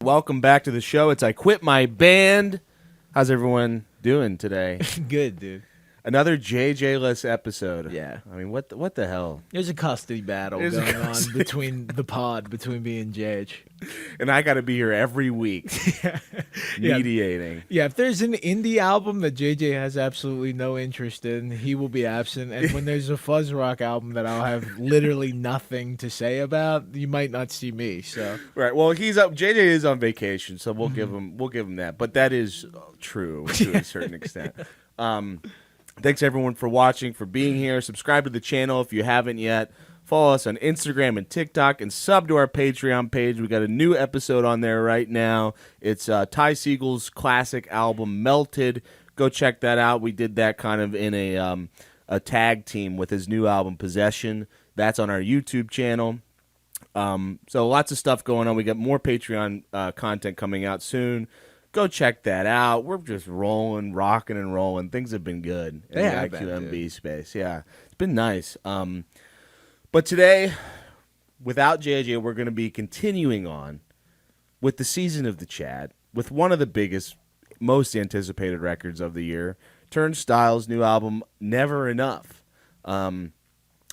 welcome back to the show. It's I Quit My Band. How's everyone doing today? Good, dude. Another JJ-less episode. Yeah. I mean, what the hell? There's a custody battle going on between me and JH. And I got to be here every week mediating. Yeah, if there's an indie album that JJ has absolutely no interest in, he will be absent. And when there's a fuzz rock album that I'll have literally nothing to say about, you might not see me. So Right. Well, he's up. JJ is on vacation, so we'll give him that. But that is true to a certain extent. Thanks everyone for watching, for being here. Subscribe to the channel if you haven't yet. Follow us on Instagram and TikTok, and sub to our Patreon page. We got a new episode on there right now. It's Ty Segall's classic album, Melted. Go check that out. We did that kind of in a tag team with his new album, Possession. That's on our YouTube channel. So lots of stuff going on. We got more Patreon content coming out soon. Go check that out. We're just rolling, rocking and rolling. Things have been good in the IQMB space. Yeah, it's been nice. But today, without JJ, we're going to be continuing on with the season of the Chad, with one of the biggest, most anticipated records of the year, Turnstile's new album, Never Enough.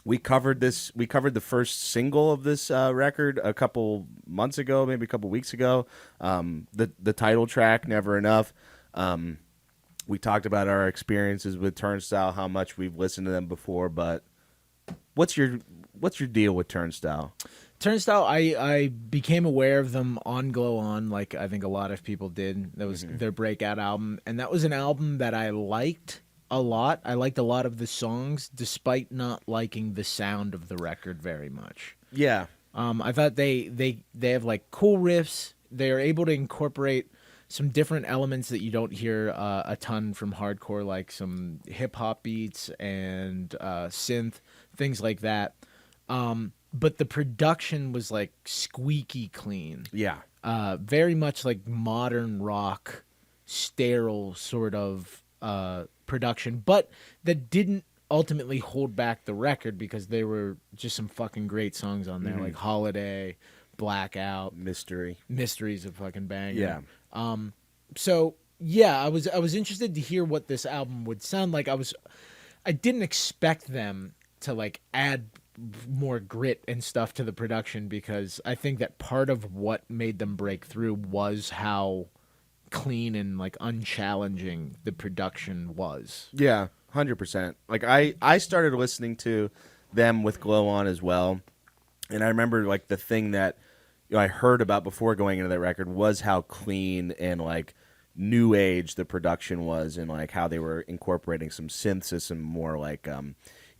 We covered the first single of this record a couple months ago, maybe a couple weeks ago. The title track, Never Enough. We talked about our experiences with Turnstile, how much we've listened to them before. But what's your deal with Turnstile? Turnstile, I became aware of them on Glow On, like I think a lot of people did. That was their breakout album, and that was an album that I liked a lot. I liked a lot of the songs, despite not liking the sound of the record very much. Yeah. I thought they have like cool riffs. They're able to incorporate some different elements that you don't hear a ton from hardcore, like some hip hop beats and synth, things like that. But the production was like squeaky clean. Yeah. Very much like modern rock, sterile sort of production, but that didn't ultimately hold back the record because there were just some fucking great songs on there, like Holiday, Blackout, Mystery's a fucking banger. Yeah. So yeah, I was interested to hear what this album would sound like. I didn't expect them to like add more grit and stuff to the production, because I think that part of what made them break through was how clean and like unchallenging the production was. Yeah, 100%. Like I started listening to them with Glow On as well, and I remember like the thing that I heard about before going into that record was how clean and like new age the production was, and like how they were incorporating some synths and some more like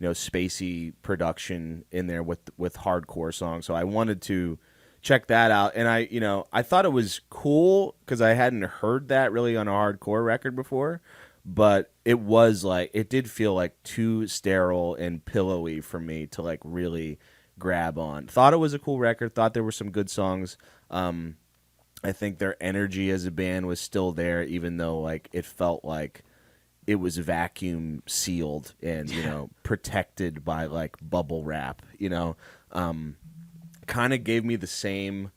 spacey production in there with hardcore songs. So I wanted to check that out, and I thought it was cool because I hadn't heard that really on a hardcore record before, but it was like, it did feel like too sterile and pillowy for me to like really grab on. Thought it was a cool record, thought there were some good songs. I think their energy as a band was still there, even though like it felt like it was vacuum sealed and protected by like bubble wrap, kind of gave me the same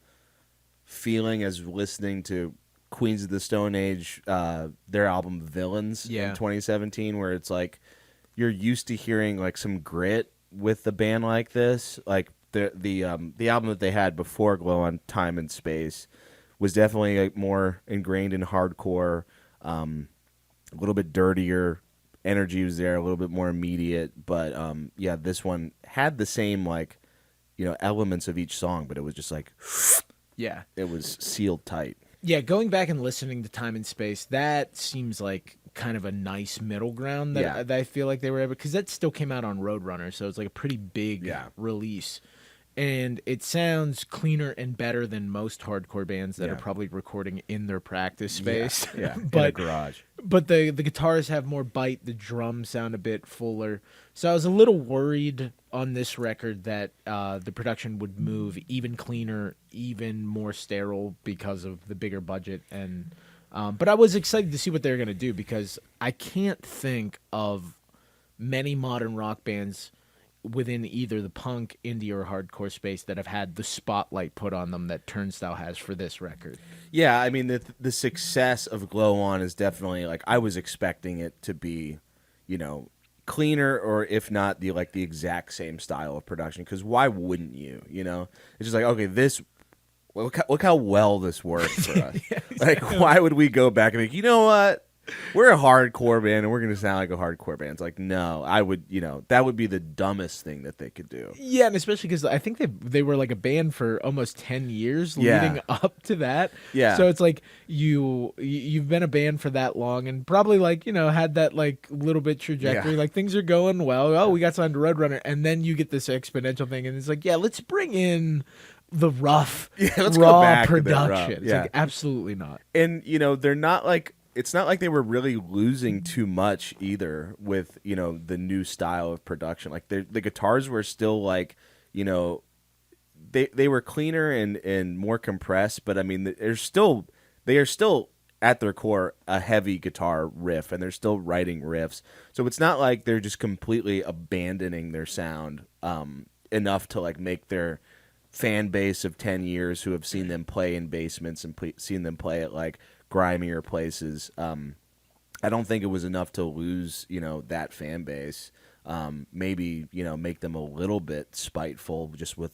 feeling as listening to Queens of the Stone Age, their album Villains in 2017, where it's like you're used to hearing like some grit with a band like this. Like the album that they had before Glow On, Time and Space, was definitely like more ingrained in hardcore, a little bit dirtier. Energy was there, a little bit more immediate, but this one had the same like elements of each song, but it was just like, it was sealed tight. Yeah, going back and listening to Time and Space, that seems like kind of a nice middle ground that I feel like they were able, because that still came out on Roadrunner, so it's like a pretty big release. And it sounds cleaner and better than most hardcore bands that are probably recording in their practice space. Yeah, but, in a garage. But the guitars have more bite, the drums sound a bit fuller. So I was a little worried on this record that the production would move even cleaner, even more sterile because of the bigger budget. And but I was excited to see what they were going to do, because I can't think of many modern rock bands within either the punk, indie, or hardcore space that have had the spotlight put on them that Turnstile has for this record. Yeah, I mean the success of Glow On is definitely like I was expecting it to be, cleaner or if not the exact same style of production. Because why wouldn't you? It's just like okay, look how well this worked for us. Yeah, Like why would we go back and think you know what? We're a hardcore band and we're going to sound like a hardcore band. It's like, no, I would, that would be the dumbest thing that they could do. Yeah, and especially because I think they were like a band for almost 10 years leading up to that. Yeah. So it's like you've been a band for that long and probably had that little bit trajectory. Yeah. Like things are going well. Oh, we got signed to Roadrunner. And then you get this exponential thing and it's like, yeah, let's bring in the rough, let's raw go back production. rough. It's Yeah. like, absolutely not. And, they're not like, it's not like they were really losing too much either with, the new style of production. Like the guitars were still like, they were cleaner and more compressed, but I mean, they are still at their core a heavy guitar riff and they're still writing riffs. So it's not like they're just completely abandoning their sound enough to like make their fan base of 10 years who have seen them play in basements and seen them play at like grimier places. I don't think it was enough to lose, that fan base. Maybe, make them a little bit spiteful just with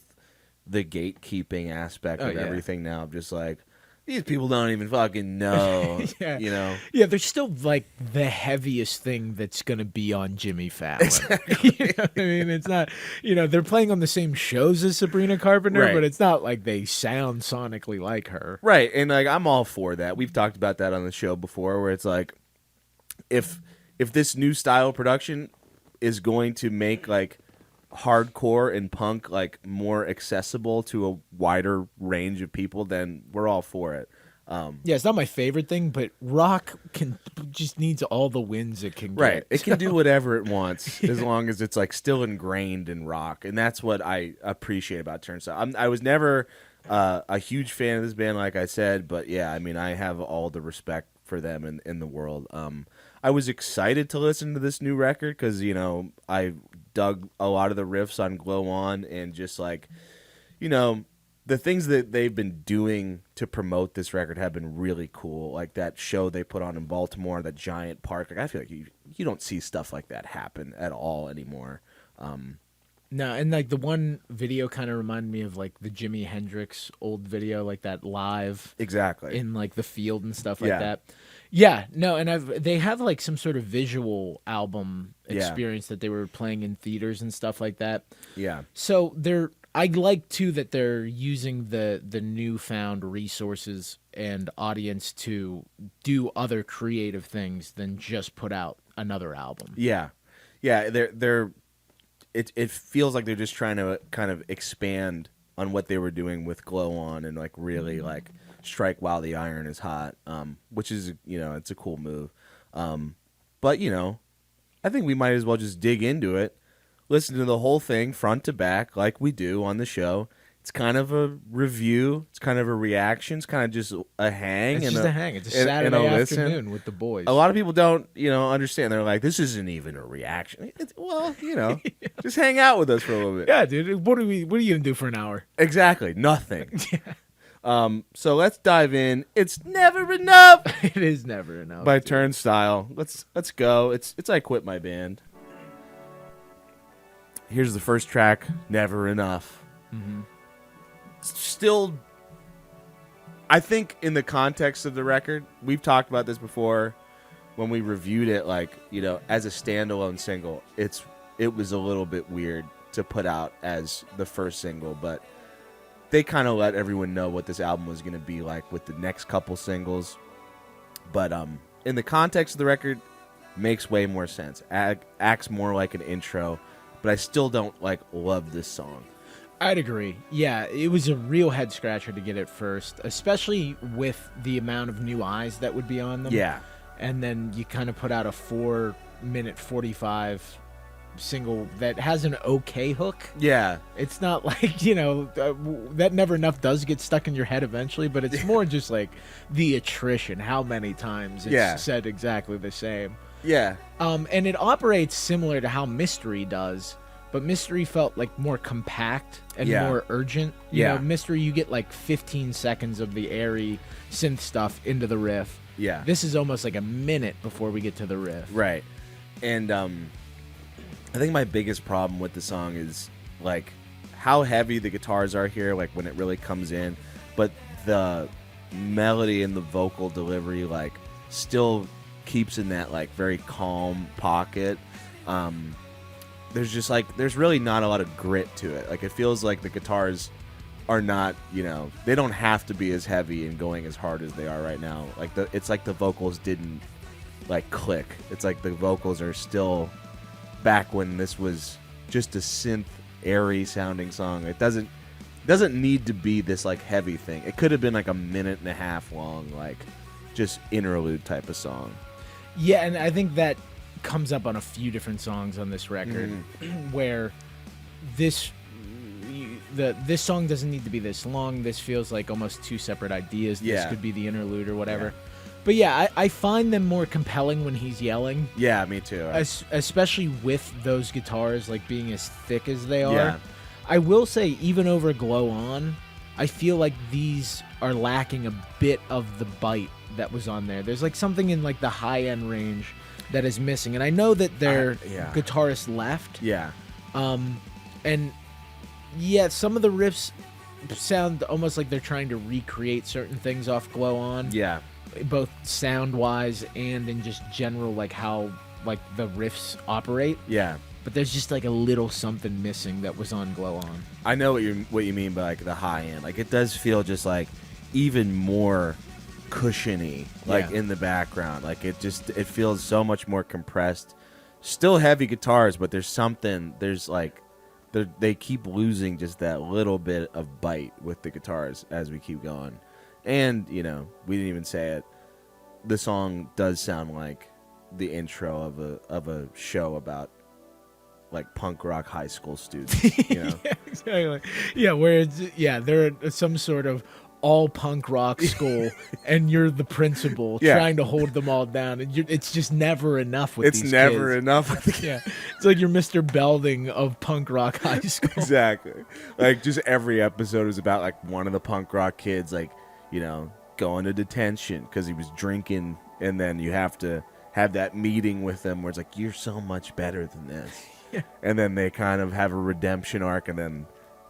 the gatekeeping aspect of everything now. Just like, these people don't even fucking know, Yeah, they're still like the heaviest thing that's going to be on Jimmy Fallon. Exactly. You know what I mean? It's not, they're playing on the same shows as Sabrina Carpenter, Right. but it's not like they sound sonically like her. Right. And like, I'm all for that. We've talked about that on the show before where it's like, if this new style of production is going to make like hardcore and punk like more accessible to a wider range of people, then we're all for it. Yeah, it's not my favorite thing, but rock just needs all the wins it can Right. get. It can do whatever it wants as long as it's like still ingrained in rock. And that's what I appreciate about Turnstile. I was never a huge fan of this band, like I said, but yeah, I mean, I have all the respect for them in the world. I was excited to listen to this new record because, I dug a lot of the riffs on Glow On and just like, the things that they've been doing to promote this record have been really cool. Like that show they put on in Baltimore, that giant park. Like I feel like you don't see stuff like that happen at all anymore. No, and like the one video kind of reminded me of like the Jimi Hendrix old video, like that live Exactly. in like the field and stuff like Yeah. that. Yeah, no, and they have like some sort of visual album Yeah. experience that they were playing in theaters and stuff like that. Yeah. So I like too that they're using the newfound resources and audience to do other creative things than just put out another album. Yeah. Yeah. It feels like they're just trying to kind of expand on what they were doing with Glow On and like really like strike while the iron is hot, which is, it's a cool move. But, I think we might as well just dig into it, listen to the whole thing front to back like we do on the show. It's kind of a review. It's kind of a reaction. It's kind of just a hang. It's and just a hang. It's a and Saturday listen. afternoon with the boys. A lot of people don't, understand. They're like, this isn't even a reaction. Just hang out with us for a little bit. Yeah, dude. What are you gonna do for an hour? Exactly. Nothing. So let's dive in. It's Never Enough It is never enough. by Turnstile. Let's go. It's I Quit My Band. Here's the first track, Never Enough. Mm-hmm. Still, I think in the context of the record, we've talked about this before when we reviewed it, like, as a standalone single, it was a little bit weird to put out as the first single, but they kind of let everyone know what this album was going to be like with the next couple singles. But in the context of the record, makes way more sense. Acts more like an intro, but I still don't love this song. I'd agree. Yeah, it was a real head scratcher to get it first, especially with the amount of new eyes that would be on them. Yeah. And then you kind of put out a 4-minute 45 single that has an okay hook. Yeah. It's not like, that Never Enough does get stuck in your head eventually, but it's more just like the attrition, how many times it's said exactly the same. Yeah. And it operates similar to how Mystery does, but Mystery felt like more compact and Yeah. more urgent. You Yeah. know, Mystery, you get like 15 seconds of the airy synth stuff into the riff. Yeah. This is almost like a minute before we get to the riff. Right. And I think my biggest problem with the song is like how heavy the guitars are here, like when it really comes in, but the melody and the vocal delivery like still keeps in that like very calm pocket. There's really not a lot of grit to it. Like it feels like the guitars are not, they don't have to be as heavy and going as hard as they are right now. Like it's like the vocals didn't like click. It's like the vocals are still back when this was just a synth airy sounding song. It doesn't need to be this like heavy thing. It could have been like a minute and a half long, like just interlude type of song. Yeah, and I think that comes up on a few different songs on this record where this song doesn't need to be this long. This feels like almost two separate ideas. This Yeah. could be the interlude or whatever. Yeah. But yeah, I find them more compelling when he's yelling. Yeah, me too. Especially with those guitars like being as thick as they are. Yeah. I will say, even over Glow On, I feel like these are lacking a bit of the bite that was on there. There's like something in like the high end range that is missing, and I know that their guitarist left. Yeah. And yeah, some of the riffs sound almost like they're trying to recreate certain things off Glow On. Yeah. Both sound wise and in just general like how like the riffs operate. Yeah. But there's just like a little something missing that was on Glow On. I know what you mean by like the high end. Like it does feel just like even more cushiony, like in the background. Like it feels so much more compressed. Still heavy guitars, but there's like they keep losing just that little bit of bite with the guitars as we keep going. And we didn't even say it. The song does sound like the intro of a show about like punk rock high school students, Yeah, exactly. Yeah, where they're at some sort of all punk rock school, and you're the principal trying to hold them all down, and it's just never enough with these kids. It's never enough. Yeah, it's like you're Mr. Belding of punk rock high school. Exactly. Like just every episode is about like one of the punk rock kids, like going to detention because he was drinking, and then you have to have that meeting with him where it's like, you're so much better than this. Yeah. And then they kind of have a redemption arc, and then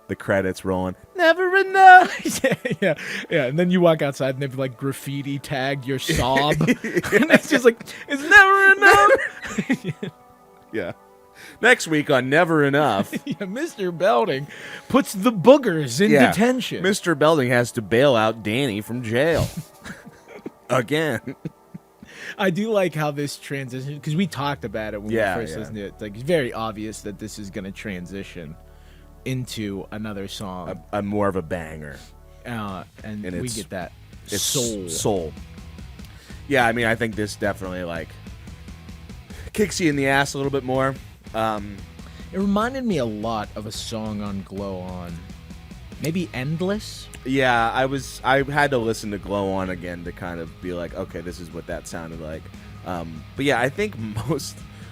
the credits rolling. Never enough. yeah. And then you walk outside and they've like graffiti tagged your sob. And it's just like, it's never enough. Yeah. Next week on Never Enough. Yeah, Mr. Belding puts the boogers in detention. Mr. Belding has to bail out Danny from jail. Again. I do like how this transition, because we talked about it when we first listened to it. It's like, it's very obvious that this is going to transition into another song. A more of a banger. And we get that it's soul. Yeah, I mean, I think this definitely like kicks you in the ass a little bit more. It reminded me a lot of a song on Glow On. Maybe Endless? Yeah, I had to listen to Glow On again to kind of be like, okay, this is what that sounded like. But yeah, I think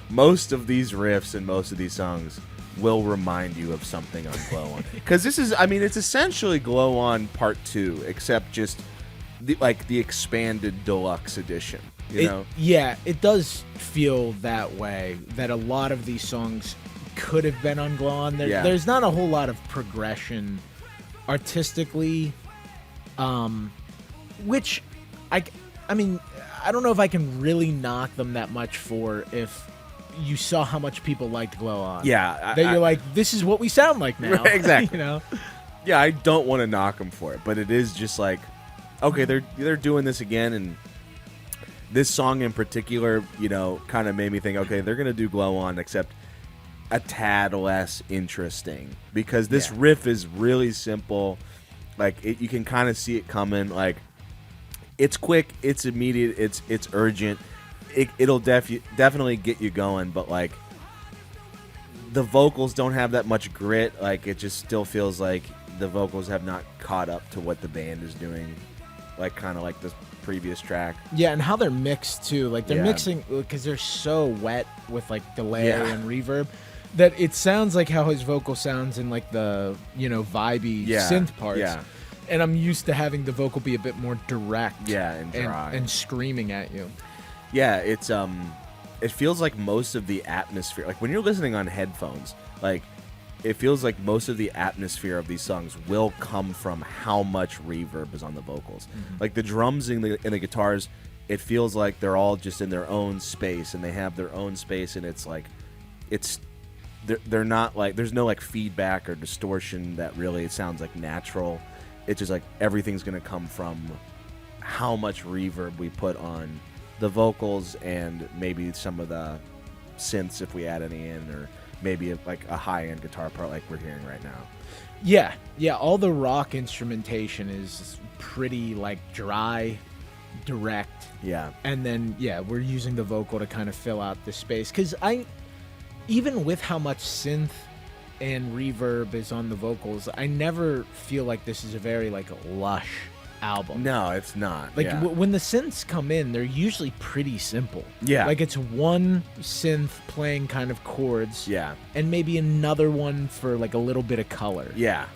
most of these riffs and most of these songs will remind you of something on Glow On. Because this is, I mean, it's essentially Glow On Part 2, except just the expanded deluxe edition. You know? Yeah, it does feel that way, that a lot of these songs could have been on Glow On. There's not a whole lot of progression artistically, which I mean, I don't know if I can really knock them that much for if you saw how much people liked Glow On. Yeah. You're like, this is what we sound like now. Right, exactly. Yeah, I don't want to knock them for it, but it is just like, okay, they're doing this again, and this song in particular, kind of made me think, okay, they're going to do Glow On, except a tad less interesting, because this riff is really simple. Like, you can kind of see it coming. Like, it's quick, it's immediate, it's urgent. It'll definitely get you going, but like the vocals don't have that much grit. Like, it just still feels like the vocals have not caught up to what the band is doing, like kind of like this previous track. Yeah, and how they're mixed too. Like, they're mixing because they're so wet with like delay and reverb. that it sounds like how his vocal sounds in like the vibey synth parts. Yeah. And I'm used to having the vocal be a bit more direct. Yeah, and dry. And screaming at you. Yeah, it's it feels like most of the atmosphere, like when you're listening on headphones, like it feels like most of the atmosphere of these songs will come from how much reverb is on the vocals. Mm-hmm. Like the drums and the guitars, it feels like they're all just in their own space and they have their own space, and it's like they're not like, there's no like feedback or distortion that really sounds like natural. It's just like everything's gonna come from how much reverb we put on the vocals and maybe some of the synths if we add any in, or maybe like a high-end guitar part like we're hearing right now. Yeah, all the rock instrumentation is pretty like dry, direct. Yeah. And then we're using the vocal to kind of fill out the space, because even with how much synth and reverb is on the vocals, I never feel like this is a very like lush album. No, it's not. Like when the synths come in, they're usually pretty simple. Yeah. Like it's one synth playing kind of chords. Yeah. And maybe another one for like a little bit of color. Yeah.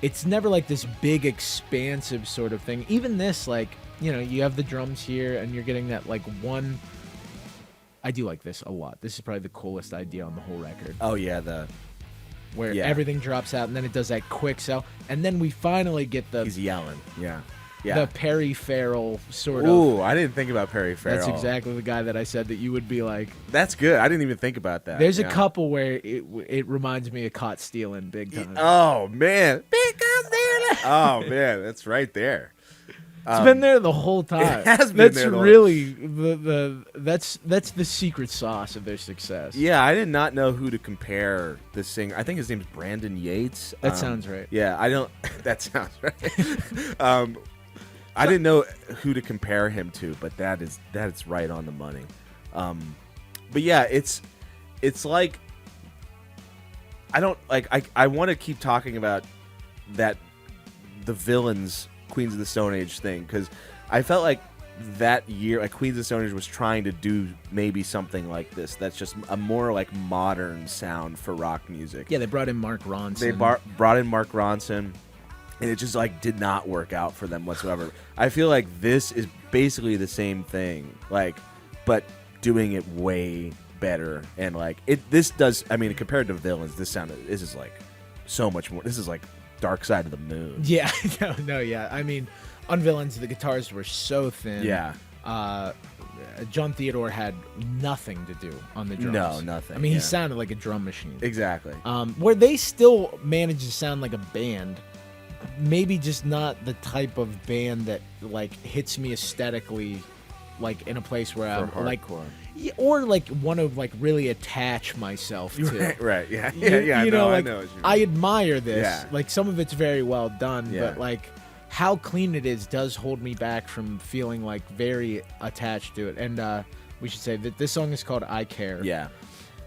It's never like this big expansive sort of thing. Even this, like, you have the drums here and you're getting that like one. I do like this a lot. This is probably the coolest idea on the whole record. Oh yeah, where everything drops out and then it does that quick cell, and then we finally get he's yelling. Yeah. The Perry Farrell sort of. Ooh, I didn't think about Perry Farrell. That's exactly the guy that I said that you would be like. That's good. I didn't even think about that. There's a couple where it reminds me of Caught Stealing big time. Oh man, big Caught Stealing. Oh man, that's right there. It's been there the whole time. It has been that's there. Really that's the secret sauce of their success. Yeah, I did not know who to compare this singer. I think his name's Brandon Yates. That sounds right. Yeah, I don't. That sounds right. I didn't know who to compare him to, but that is right on the money. But yeah, it's like I don't like. I want to keep talking about that the villains Queens of the Stone Age thing, because I felt like that year, like Queens of the Stone Age was trying to do maybe something like this. That's just a more like modern sound for rock music. Yeah, they brought in Mark Ronson. They brought in Mark Ronson, and it just like did not work out for them whatsoever. I feel like this is basically the same thing, like, but doing it way better. And like this does. I mean, compared to Villains, this is like so much more. This is like Dark Side of the Moon. Yeah, no, yeah. I mean, on Villains, the guitars were so thin. Yeah. John Theodore had nothing to do on the drums. No, nothing. I mean, he sounded like a drum machine. Exactly. Where they still managed to sound like a band, maybe just not the type of band that like hits me aesthetically, like in a place where I'm like, or like want to like really attach myself to. Right. Yeah. You know, like, I know what you mean. I admire this. Yeah. Like some of it's very well done, Yeah. but like how clean it is does hold me back from feeling like very attached to it. And we should say that this song is called "I Care." Yeah.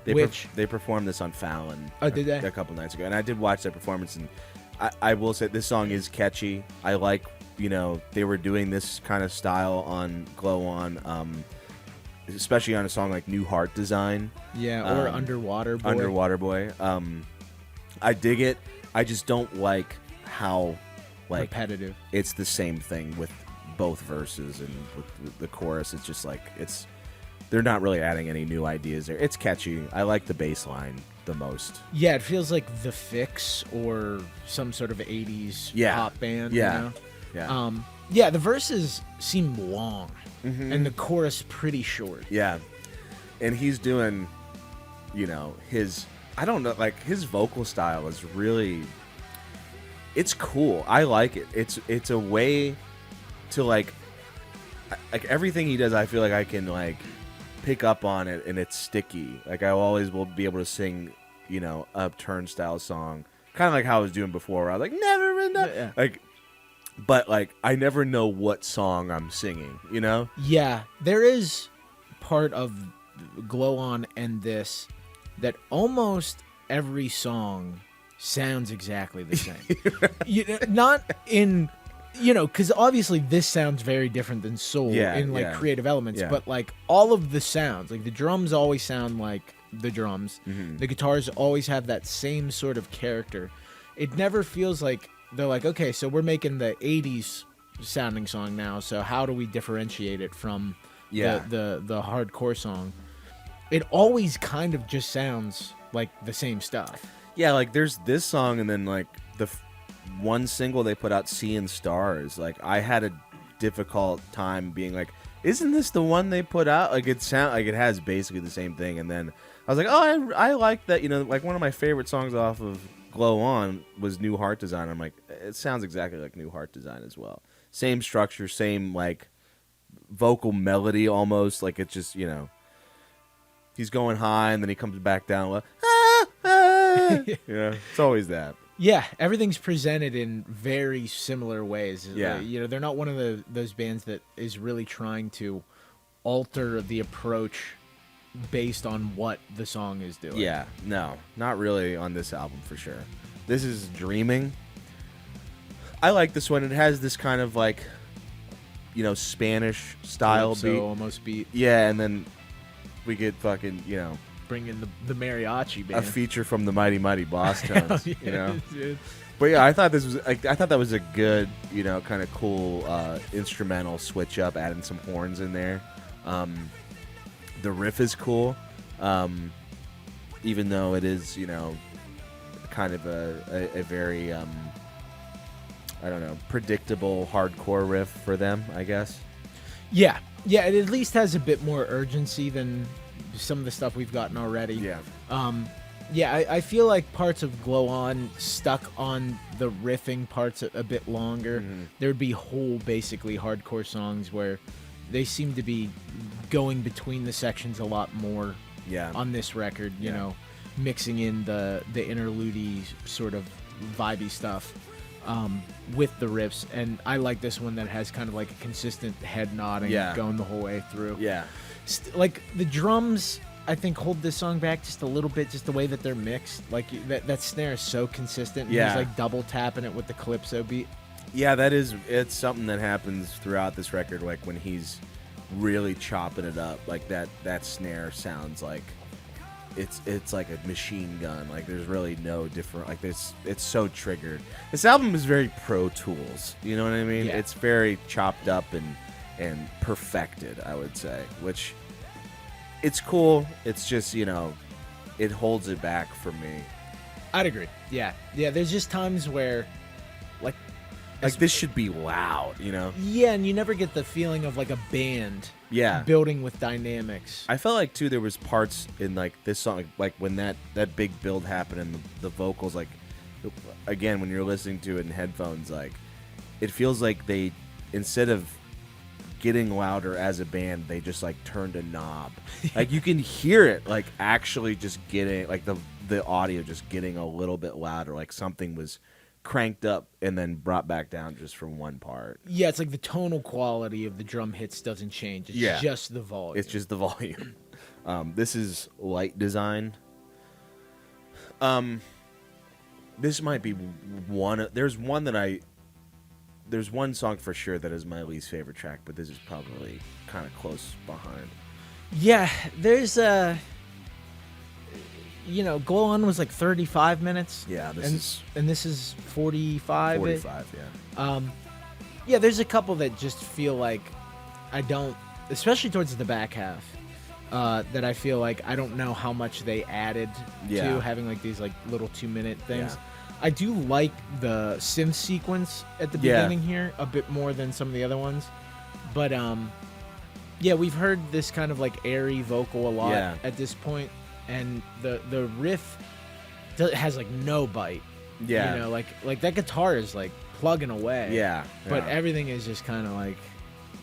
They performed this on Fallon. Oh, did they? A couple nights ago, and I did watch their performance, and I will say this song is catchy. I like, they were doing this kind of style on Glow On, especially on a song like New Heart Design. Yeah, or Underwater Boy. Underwater Boy. I dig it. I just don't like how repetitive. It's the same thing with both verses and with the chorus. It's just like they're not really adding any new ideas there. It's catchy. I like the bass line the most. Yeah, it feels like The Fix or some sort of 80s pop band. Yeah. Yeah, the verses seem long, and the chorus pretty short. Yeah. And he's doing, his vocal style is really, it's cool. I like it. It's a way to like everything he does, I feel like I can like pick up on it, and it's sticky. Like I always will be able to sing, a Turnstile song, kind of like how I was doing before, where I was like, never enough. Yeah. Like, but like I never know what song I'm singing, Yeah, there is part of Glow On and this that almost every song sounds exactly the same. Not in, because obviously this sounds very different than Soul in like creative elements, but like all of the sounds, like the drums always sound like the drums. Mm-hmm. The guitars always have that same sort of character. It never feels like they're like, okay, so we're making the 80s sounding song now, so how do we differentiate it from the hardcore song? It always kind of just sounds like the same stuff. Yeah, like there's this song, and then like the one single they put out, "Seeing Stars." Like I had a difficult time being like, isn't this the one they put out? Like it has basically the same thing. And then I was like, oh, I like that. You know, like one of my favorite songs off of Glow On was New Heart Design. I'm like, it sounds exactly like New Heart Design as well. Same structure, same like vocal melody almost. Like it's just, you know, he's going high and then he comes back down. Like, you know, it's always that. Yeah, everything's presented in very similar ways. Yeah. You know, they're not one of those bands that is really trying to alter the approach based on what the song is doing. Yeah, no, not really on this album for sure. This is Dreaming. I like this one. It has this kind of like, you know, Spanish style Calypso beat. almost beat. Yeah, and then we get fucking, you know, Bring in the mariachi band. a feature from the Mighty Mighty Boss Tones, Yeah, you know. dude. But yeah, I thought that was a good, you know, kind of cool instrumental switch up, adding some horns in there. The riff is cool, even though it is, you know, kind of a very I don't know, predictable hardcore riff for them, I guess. Yeah, it at least has a bit more urgency than some of the stuff we've gotten already. Yeah. I feel like parts of Glow On stuck on the riffing parts a bit longer. Mm-hmm. There'd be whole, basically, hardcore songs where they seem to be going between the sections a lot more Yeah. on this record, you know, mixing in the interlude sort of vibey stuff with the riffs. And I like this one that has kind of like a consistent head nodding going the whole way through. Yeah. Like the drums, I think hold this song back just a little bit, just the way that they're mixed. Like that snare is so consistent. And Yeah. he's like double tapping it with the calypso beat. Yeah, it's something that happens throughout this record, like when he's really chopping it up, like that snare sounds like it's like a machine gun. Like there's really no different, like it's so triggered. This album is very Pro Tools, you know what I mean? Yeah. It's very chopped up and perfected, I would say, which it's cool. It's just, you know, it holds it back for me. I'd agree. Yeah. There's just times where, like this should be loud, you know? Yeah, and you never get the feeling of like a band Yeah. building with dynamics. I felt like too there was parts in like this song, like when that big build happened and the vocals, like again when you're listening to it in headphones, like it feels like they, instead of getting louder as a band, they just like turned a knob. Like you can hear it like actually just getting like the audio just getting a little bit louder, like something was cranked up and then brought back down just from one part. Yeah, it's like the tonal quality of the drum hits doesn't change. It's just the volume. It's just the volume. This is Light Design. This might be one. There's one song for sure that is my least favorite track, but this is probably kind of close behind. Yeah, there's you know, Glow On was like 35 minutes. Yeah, and this is 45. 45, yeah. Yeah, there's a couple that just feel like I don't, especially towards the back half, that I feel like I don't know how much they added to having like these like little 2-minute things. Yeah. I do like the synth sequence at the beginning here a bit more than some of the other ones, but yeah, we've heard this kind of like airy vocal a lot at this point, and the riff has like no bite. Yeah, you know, like that guitar is like plugging away. Yeah, but everything is just kind of like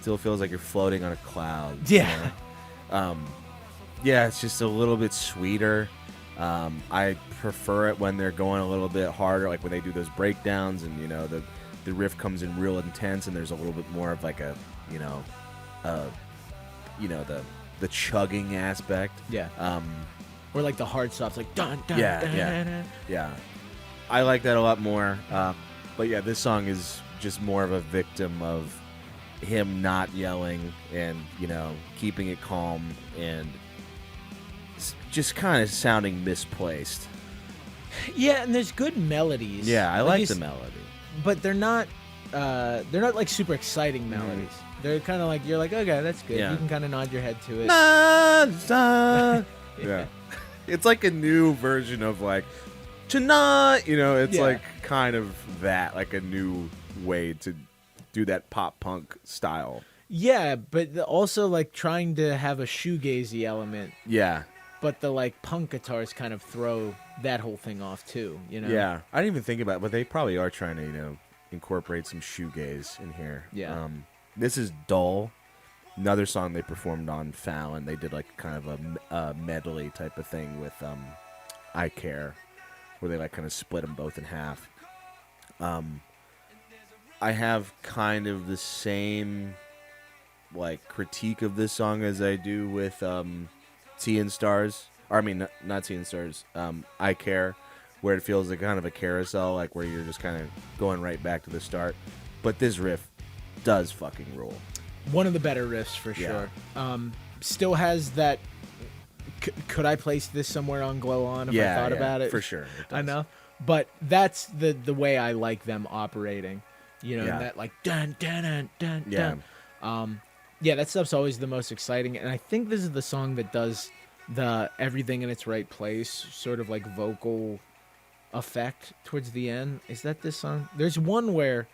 still feels like you're floating on a cloud. Yeah. You know? Yeah, it's just a little bit sweeter. I prefer it when they're going a little bit harder, like when they do those breakdowns and, you know, the riff comes in real intense and there's a little bit more of like a, you know, the chugging aspect. Yeah. Or like the hard stops, like dun dun Yeah, dun, yeah. dun, dun. Yeah. I like that a lot more. But yeah, this song is just more of a victim of him not yelling and, you know, keeping it calm and just kind of sounding misplaced. Yeah, and there's good melodies. Yeah, I like the these- melody. but they're not like super exciting melodies. They're kind of like, you're like, okay, that's good. Yeah. You can kind of nod your head to it. Yeah. It's like a new version of like tonight, it's Yeah. like kind of that, like a new way to do that pop punk style. Yeah, but also like trying to have a shoegazy element, Yeah. but the like punk guitars kind of throw that whole thing off too, Yeah. I didn't even think about it, but they probably are trying to, incorporate some shoegaze in here. Yeah. This is Dull. Another song they performed on Fallon. They did like kind of a medley type of thing with I Care, where they like kind of split them both in half. I have kind of the same like critique of this song as I do with Seein Stars. Or I mean, not Seein Stars. I Care, where it feels like kind of a carousel, like where you're just kind of going right back to the start. But this riff does fucking rule. One of the better riffs for Yeah. sure. Still has that. Could I place this somewhere on Glow On if I thought about it? For sure. It I does. know, but that's the way I like them operating. Yeah. That like dun dun dun dun Yeah. dun. Yeah, that stuff's always the most exciting, and I think this is the song that does the everything in its right place, sort of like vocal effect towards the end. Is that this song? There's one where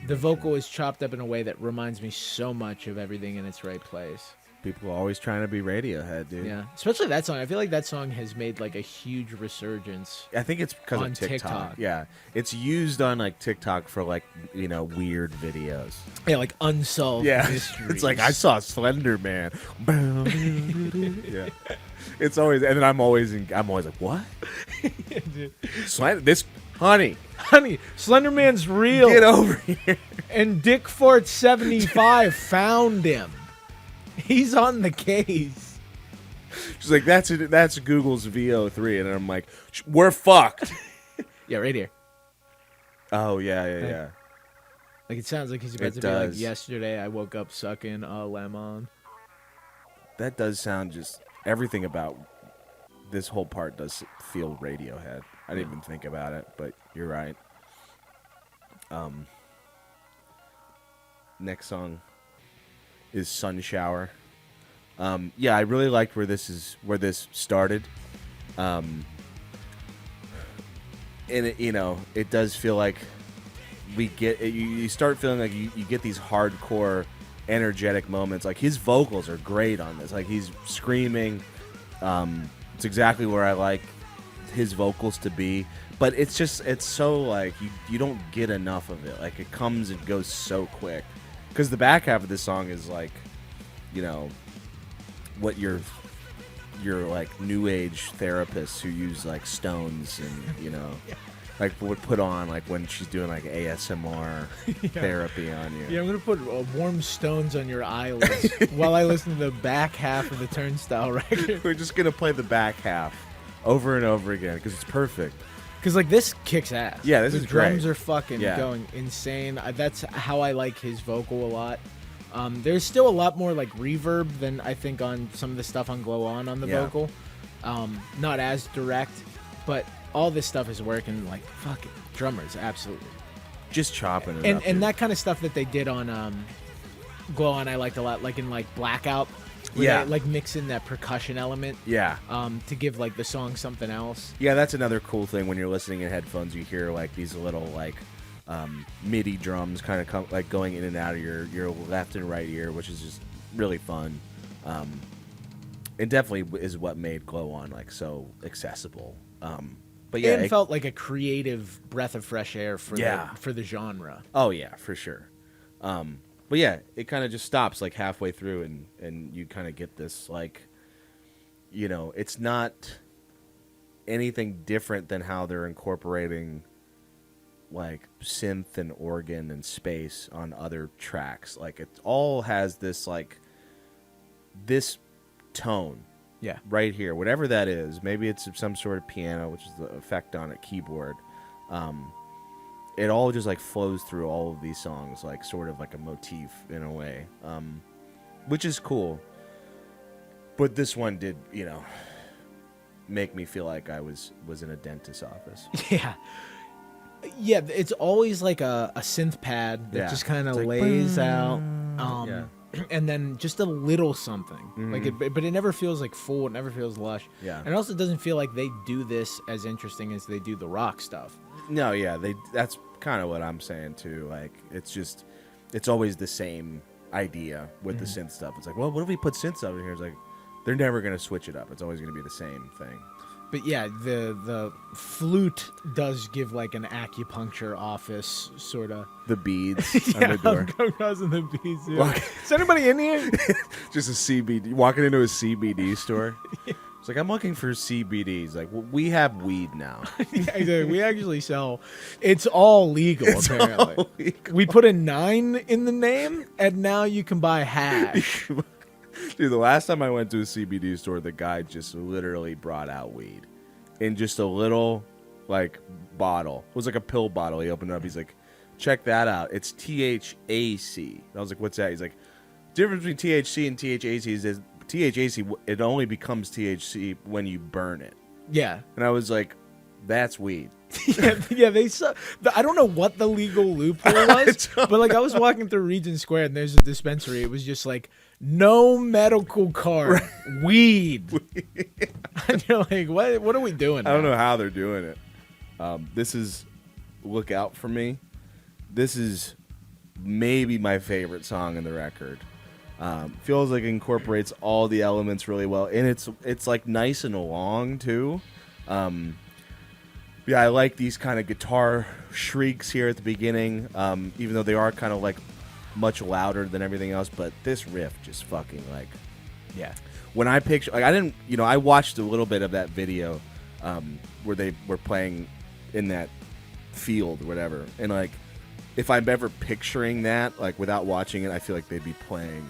the vocal is chopped up in a way that reminds me so much of Everything in Its Right Place. People are always trying to be Radiohead, dude. Yeah, especially that song. I feel like that song has made like a huge resurgence. I think it's because On of TikTok. TikTok. Yeah. It's used on like TikTok for like, weird videos. Yeah, like unsolved mysteries. It's like I saw Slender Man. Yeah. It's always, and then I'm always like, what? Honey, honey, Slenderman's real. get over here. And Dick Fort 75 found him. He's on the case. She's like, that's Google's VO3, and I'm like, we're fucked. Yeah, right here. Oh yeah. Like it sounds like he's about It to be like, does. yesterday I woke up sucking a lemon. That does sound just everything about this whole part does feel Radiohead. I didn't even think about it, but you're right. Next song is Sunshower. Yeah, I really liked where this started. And it does feel like we get you start feeling like you get these hardcore energetic moments. Like his vocals are great on this. Like he's screaming. It's exactly where I like his vocals to be, but it's so like you don't get enough of it. Like it comes and goes so quick, because the back half of this song is like, what your like new age therapists who use like stones and like would put on like when she's doing like ASMR therapy on you. Yeah, I'm gonna put warm stones on your eyelids while I listen to the back half of the Turnstile record. We're just gonna play the back half over and over again because it's perfect. Because like this kicks ass. Yeah, this the is drums great. are fucking Yeah. going insane. That's how I like his vocal a lot. There's still a lot more like reverb than I think on some of the stuff on Glow On the Yeah. vocal. Not as direct, but all this stuff is working like fucking drummers, absolutely. Just chopping it And up. and dude. that kind of stuff that they did on Glow On I liked a lot, like in like Blackout. Where Yeah. they, like mix in that percussion element. Yeah. To give like the song something else. Yeah, that's another cool thing when you're listening in headphones. You hear like these little like MIDI drums kind of like going in and out of your left and right ear, which is just really fun. It definitely is what made Glow On like so accessible. But yeah, It felt like a creative breath of fresh air for the genre. Oh yeah, for sure. But yeah, it kind of just stops like halfway through, and you kind of get this like, it's not anything different than how they're incorporating like synth and organ and space on other tracks. Like it all has this like this tone Yeah. right here, whatever that is. Maybe it's some sort of piano, which is the effect on a keyboard. It all just like flows through all of these songs, like sort of like a motif in a way, which is cool. But this one did, make me feel like I was in a dentist's office. Yeah. Yeah, it's always like a synth pad that just kind of It's like, lays out. Yeah. And then just a little something. Like but it never feels like full, it never feels lush. Yeah. And it also doesn't feel like they do this as interesting as they do the rock stuff. No, yeah, that's kind of what I'm saying too. Like it's always the same idea with the synth stuff. It's like, well, what if we put synths over here? It's like they're never going to switch it up. It's always going to be the same thing. But yeah, the flute does give like an acupuncture office sort of. The beads Yeah, on the door. I'm causing the beads. Yeah. Is anybody in here? Just a CBD. Walking into a CBD store. It's like, I'm looking for CBDs. Like, well, we have weed now. Yeah, we actually sell. It's all legal, apparently. all legal. We put a 9 in the name, and now you can buy hash. Dude, the last time I went to a CBD store, the guy just literally brought out weed in just a little, like, bottle. It was like a pill bottle. He opened it up. He's like, check that out. It's THAC. I was like, what's that? He's like, difference between THC and THAC is THAC, it only becomes THC when you burn it. Yeah. And I was like, that's weed. Yeah, I don't know what the legal loophole was, but like I was walking through Regent Square and there's a dispensary. It was just like, no medical card, weed. And you're like, what are we doing now? I don't know how they're doing it. This is Look Out For Me. This is maybe my favorite song in the record. Feels like it incorporates all the elements really well, and it's like nice and long too. Yeah, I like these kind of guitar shrieks here at the beginning, even though they are kind of like much louder than everything else. But this riff just fucking like, Yeah. when I picture, like, I didn't, I watched a little bit of that video where they were playing in that field or whatever, and like, if I'm ever picturing that, like, without watching it, I feel like they'd be playing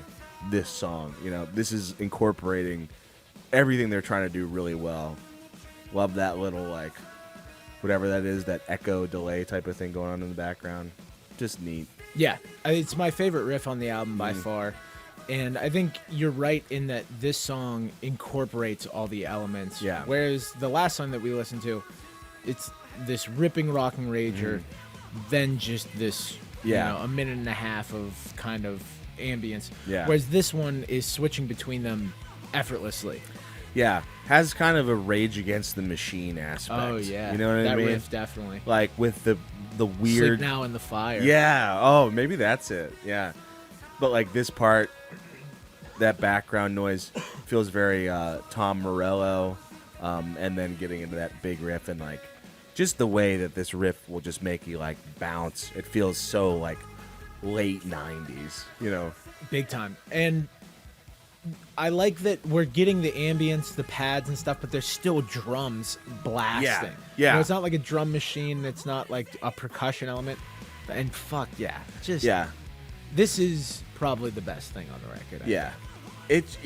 this song. This is incorporating everything they're trying to do really well. Love that little, like, whatever that is, that echo delay type of thing going on in the background. Just neat. Yeah, it's my favorite riff on the album by far. And I think you're right in that this song incorporates all the elements. Yeah. Whereas the last song that we listened to, it's this ripping rocking rager, then just this, a minute and a half of kind of ambience. Yeah. Whereas this one is switching between them effortlessly. Yeah. Has kind of a Rage Against the Machine aspect. Oh, yeah. You know what I mean? That riff, definitely. Like, with the weird... Sleep Now in the Fire. Yeah. Oh, maybe that's it. Yeah. But, like, this part, that background noise feels very Tom Morello, and then getting into that big riff, and, like, just the way that this riff will just make you, like, bounce. It feels so, like, late 90s, Big time. And I like that we're getting the ambience, the pads and stuff, but there's still drums blasting. Yeah. It's not like a drum machine. It's not like a percussion element. And fuck yeah. Just, this is probably the best thing on the record. Yeah. It's,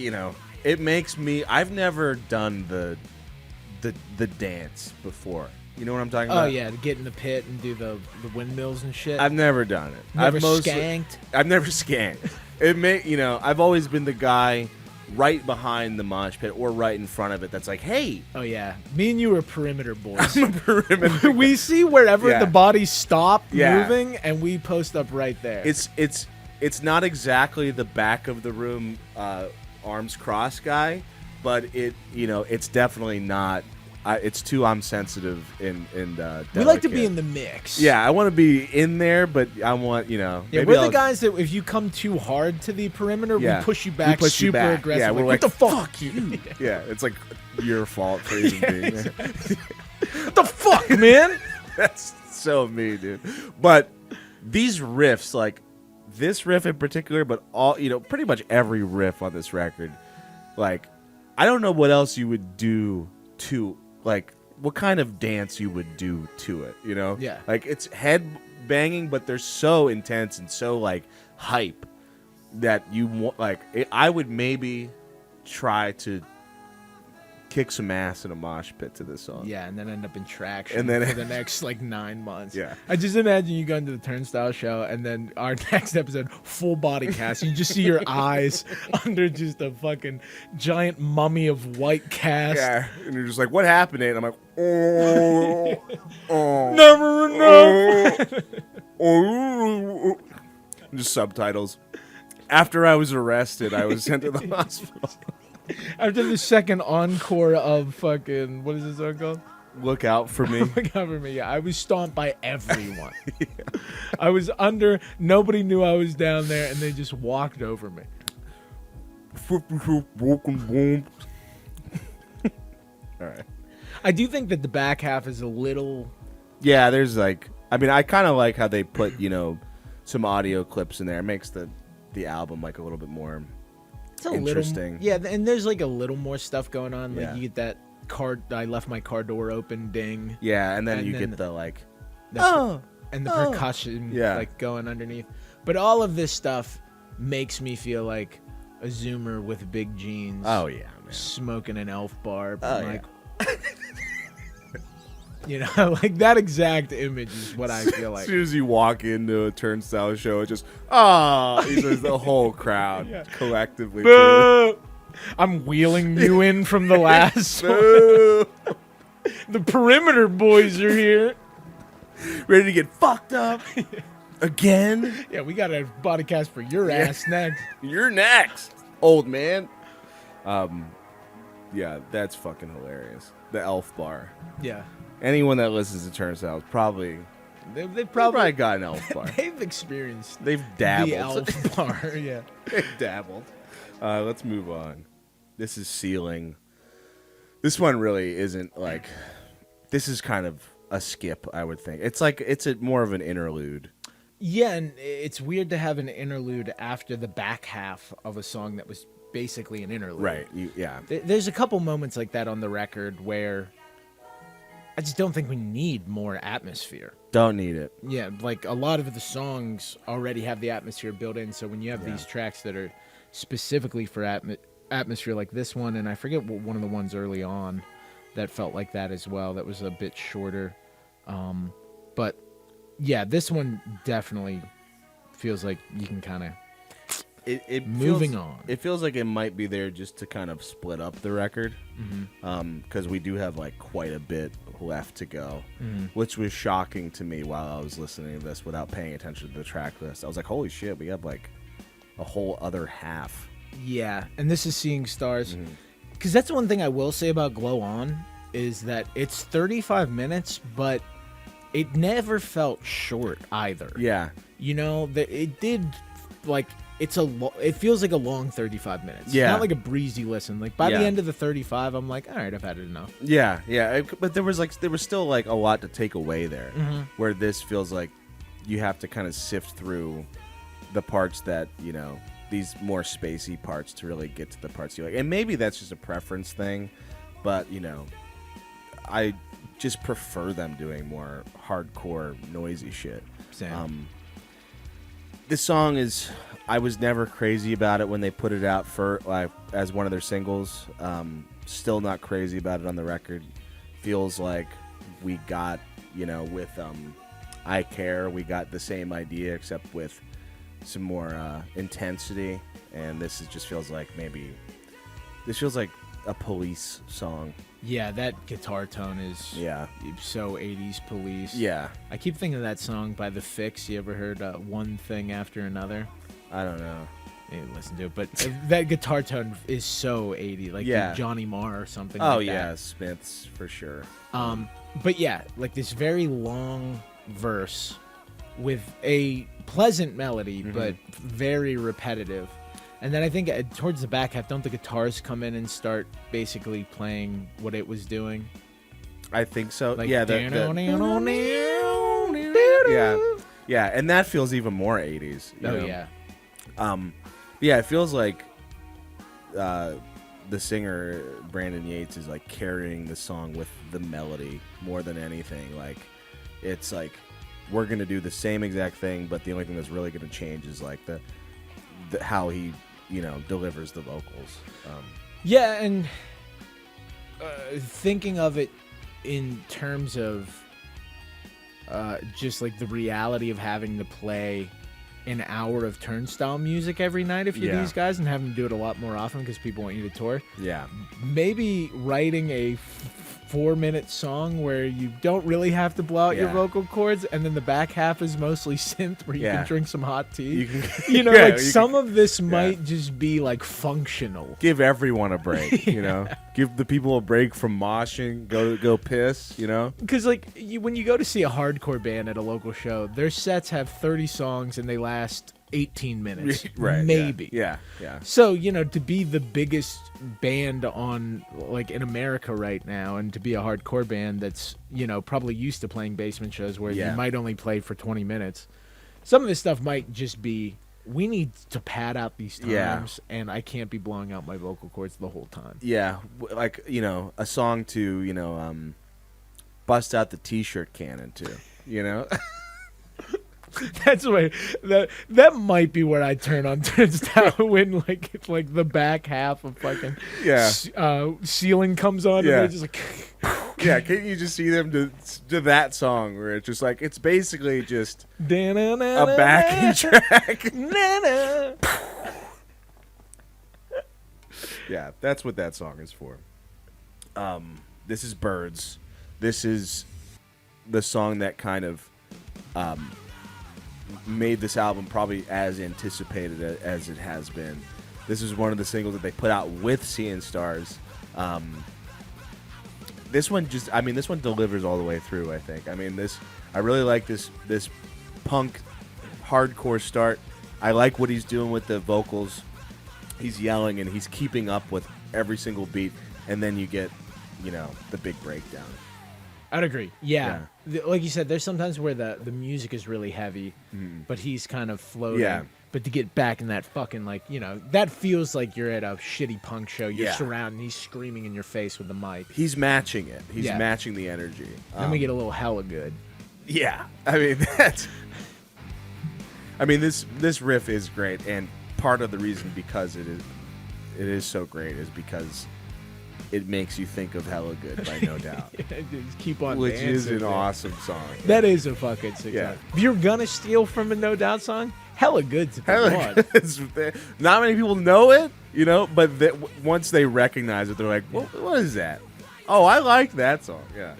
it makes me... I've never done the dance before. You know what I'm talking about? Oh, yeah, to get in the pit and do the windmills and shit. I've never done it. Never skanked? I've never skanked. I've always been the guy right behind the mosh pit or right in front of it that's like, hey. Oh, yeah. Me and you are perimeter boys. I'm a perimeter We see wherever the bodies stop Yeah. moving, and we post up right there. It's not exactly the back of the room arms crossed guy, but it's definitely not. It's too I'm sensitive and we like to be delicate. in the mix. Yeah, I want to be in there, but I want Yeah, maybe we're I'll- the guys that if you come too hard to the perimeter, Yeah. we push you back We push you super back. aggressive. Yeah, we're what the fuck? you. Yeah, it's like your fault for even being there. What the fuck, man? That's so me, dude. But these riffs, like this riff in particular, but all pretty much every riff on this record, like I don't know what else you would do to like what kind of dance you would do to it, Yeah. Like it's head banging, but they're so intense and so like hype that you want I would maybe try to kick some ass in a mosh pit to this song. Yeah, and then end up in traction And then for the next like 9 months. Yeah. I just imagine you going to the Turnstile show, and then our next episode, full body cast. You just see your eyes under just a fucking giant mummy of white cast. Yeah, and you're just like, what happened? And I'm like, oh, oh, Never enough. oh. Just subtitles. After I was arrested, I was sent to the hospital. After the second encore of fucking, what is this song called? Look out for me. Look out for me. Yeah, I was stomped by everyone. Yeah. I was under, nobody knew I was down there, and they just walked over me. Broken boom. All right. I do think that the back half is a little... Yeah, there's like, I mean, I kind of like how they put, some audio clips in there. It makes the album like a little bit more interesting. Yeah, and there's like a little more stuff going on. Like Yeah. you get that card, I left my car door open ding. Yeah, and then And you then get the like, and the percussion Yeah. like going underneath. But all of this stuff makes me feel like a Zoomer with big jeans. oh yeah, man. Smoking an elf bar. Oh, Like, like that exact image is what I feel As like. soon as you walk into a Turnstile show, it just, he says the whole crowd collectively. Boo! I'm wheeling you in from the last song. Boo! The perimeter boys are here. Ready to get fucked up again? Yeah, we got a body cast for your ass next. You're next, old man. Yeah, that's fucking hilarious. The elf bar. Yeah. Anyone that listens to Turnstile is probably They've probably probably got an elf bar. they've experienced They've dabbled. the elf bar. Yeah. They've dabbled. Let's move on. This is Sealing. This one really isn't like. This is kind of a skip, I would think. It's like more of an interlude. Yeah, and it's weird to have an interlude after the back half of a song that was basically an interlude. Right. Yeah. There's a couple moments like that on the record where I just don't think we need more atmosphere. Don't need it. Yeah, like a lot of the songs already have the atmosphere built in, so when you have Yeah. these tracks that are specifically for atmosphere like this one, and I forget what one of the ones early on that felt like that as well, that was a bit shorter. But yeah, this one definitely feels like you can kind of It moving feels, on. It feels like it might be there just to kind of split up the record, Mm-hmm. because we do have like quite a bit left to go, Mm-hmm. which was shocking to me while I was listening to this without paying attention to the track list. I was like, holy shit, we have like a whole other half. Yeah, and this is Seeing Stars. Mm-hmm. Because that's one thing I will say about Glow On is that it's 35 minutes, but it never felt short either. Yeah, It did, like, it feels like a long 35 minutes. Yeah. Not like a breezy listen. Like, by Yeah. the end of the 35, I'm like, all right, I've had it enough. yeah. But there was still like a lot to take away there, where this feels like you have to kind of sift through the parts that these more spacey parts to really get to the parts you like. And maybe that's just a preference thing, but I just prefer them doing more hardcore noisy shit. Same. This song is, I was never crazy about it when they put it out for as one of their singles. Still not crazy about it on the record. Feels like we got, with I Care, we got the same idea except with some more intensity, and just feels like a Police song. Yeah, that guitar tone is Yeah. so 80s Police. Yeah. I keep thinking of that song by The Fix. You ever heard One Thing After Another? I don't know. Maybe listen to it, but that guitar tone is so 80, like Yeah. Johnny Marr or something Oh like yeah, that. Smiths for sure. But yeah, like this very long verse with a pleasant melody, but very repetitive. And then I think towards the back half, don't the guitars come in and start basically playing what it was doing? I think so. Like, Yeah, yeah, and that feels even more 80s. you Oh know? yeah. Yeah, it feels like the singer Brandon Yates is like carrying the song with the melody more than anything. Like, it's like we're gonna do the same exact thing, but the only thing that's really gonna change is like the how he delivers the vocals. Yeah, and thinking of it in terms of just like the reality of having to play an hour of Turnstile music every night if you're these guys, and having to do it a lot more often because people want you to tour. Yeah. Maybe writing a 4-minute song where you don't really have to blow out your vocal cords, and then the back half is mostly synth where you can drink some hot tea. You know, like some of this might just be like functional. Give everyone a break, you know? Give the people a break from moshing, go piss, you know? Because like when you go to see a hardcore band at a local show, their sets have 30 songs and they last 18 minutes, right? Maybe. Yeah. So, you know, to be the biggest band on like in America right now, and to be a hardcore band that's, you know, probably used to playing basement shows where you might only play for 20 minutes, some of this stuff might just be, we need to pad out these times, and I can't be blowing out my vocal cords the whole time. Yeah, like, you know, a song to, you know, bust out the T-shirt cannon to, you know? That's where that might be where I turn on Turnstile when like the back half of fucking Ceiling comes on, and they're just like can't you just see them to that song where it's just like, it's basically just a backing track. Yeah, that's what that song is for. This is Birds. This is the song that kind of made this album probably as anticipated as it has been. This is one of the singles that they put out with Seeing Stars. This one delivers all the way through, I think. I mean, I really like this punk hardcore start. I like what he's doing with the vocals. He's yelling and he's keeping up with every single beat, and then you get, you know, the big breakdown. I'd agree. Yeah. Like you said, there's sometimes where the music is really heavy, but he's kind of floating. Yeah. But to get back in that fucking, like, you know, that feels like you're at a shitty punk show. You're surrounded, and he's screaming in your face with the mic. He's matching it. He's matching the energy. Then we get a little hella good. Yeah. I mean, this riff is great, and part of the reason because it is so great is because it makes you think of Hella Good by No Doubt. Just keep on which dancing, is an awesome song. That is a fucking sick song. If you're gonna steal from a No Doubt song, Hella Good's the one. Not many people know it, you know, but once they recognize it, they're like, what is that? Oh, I like that song. Yeah.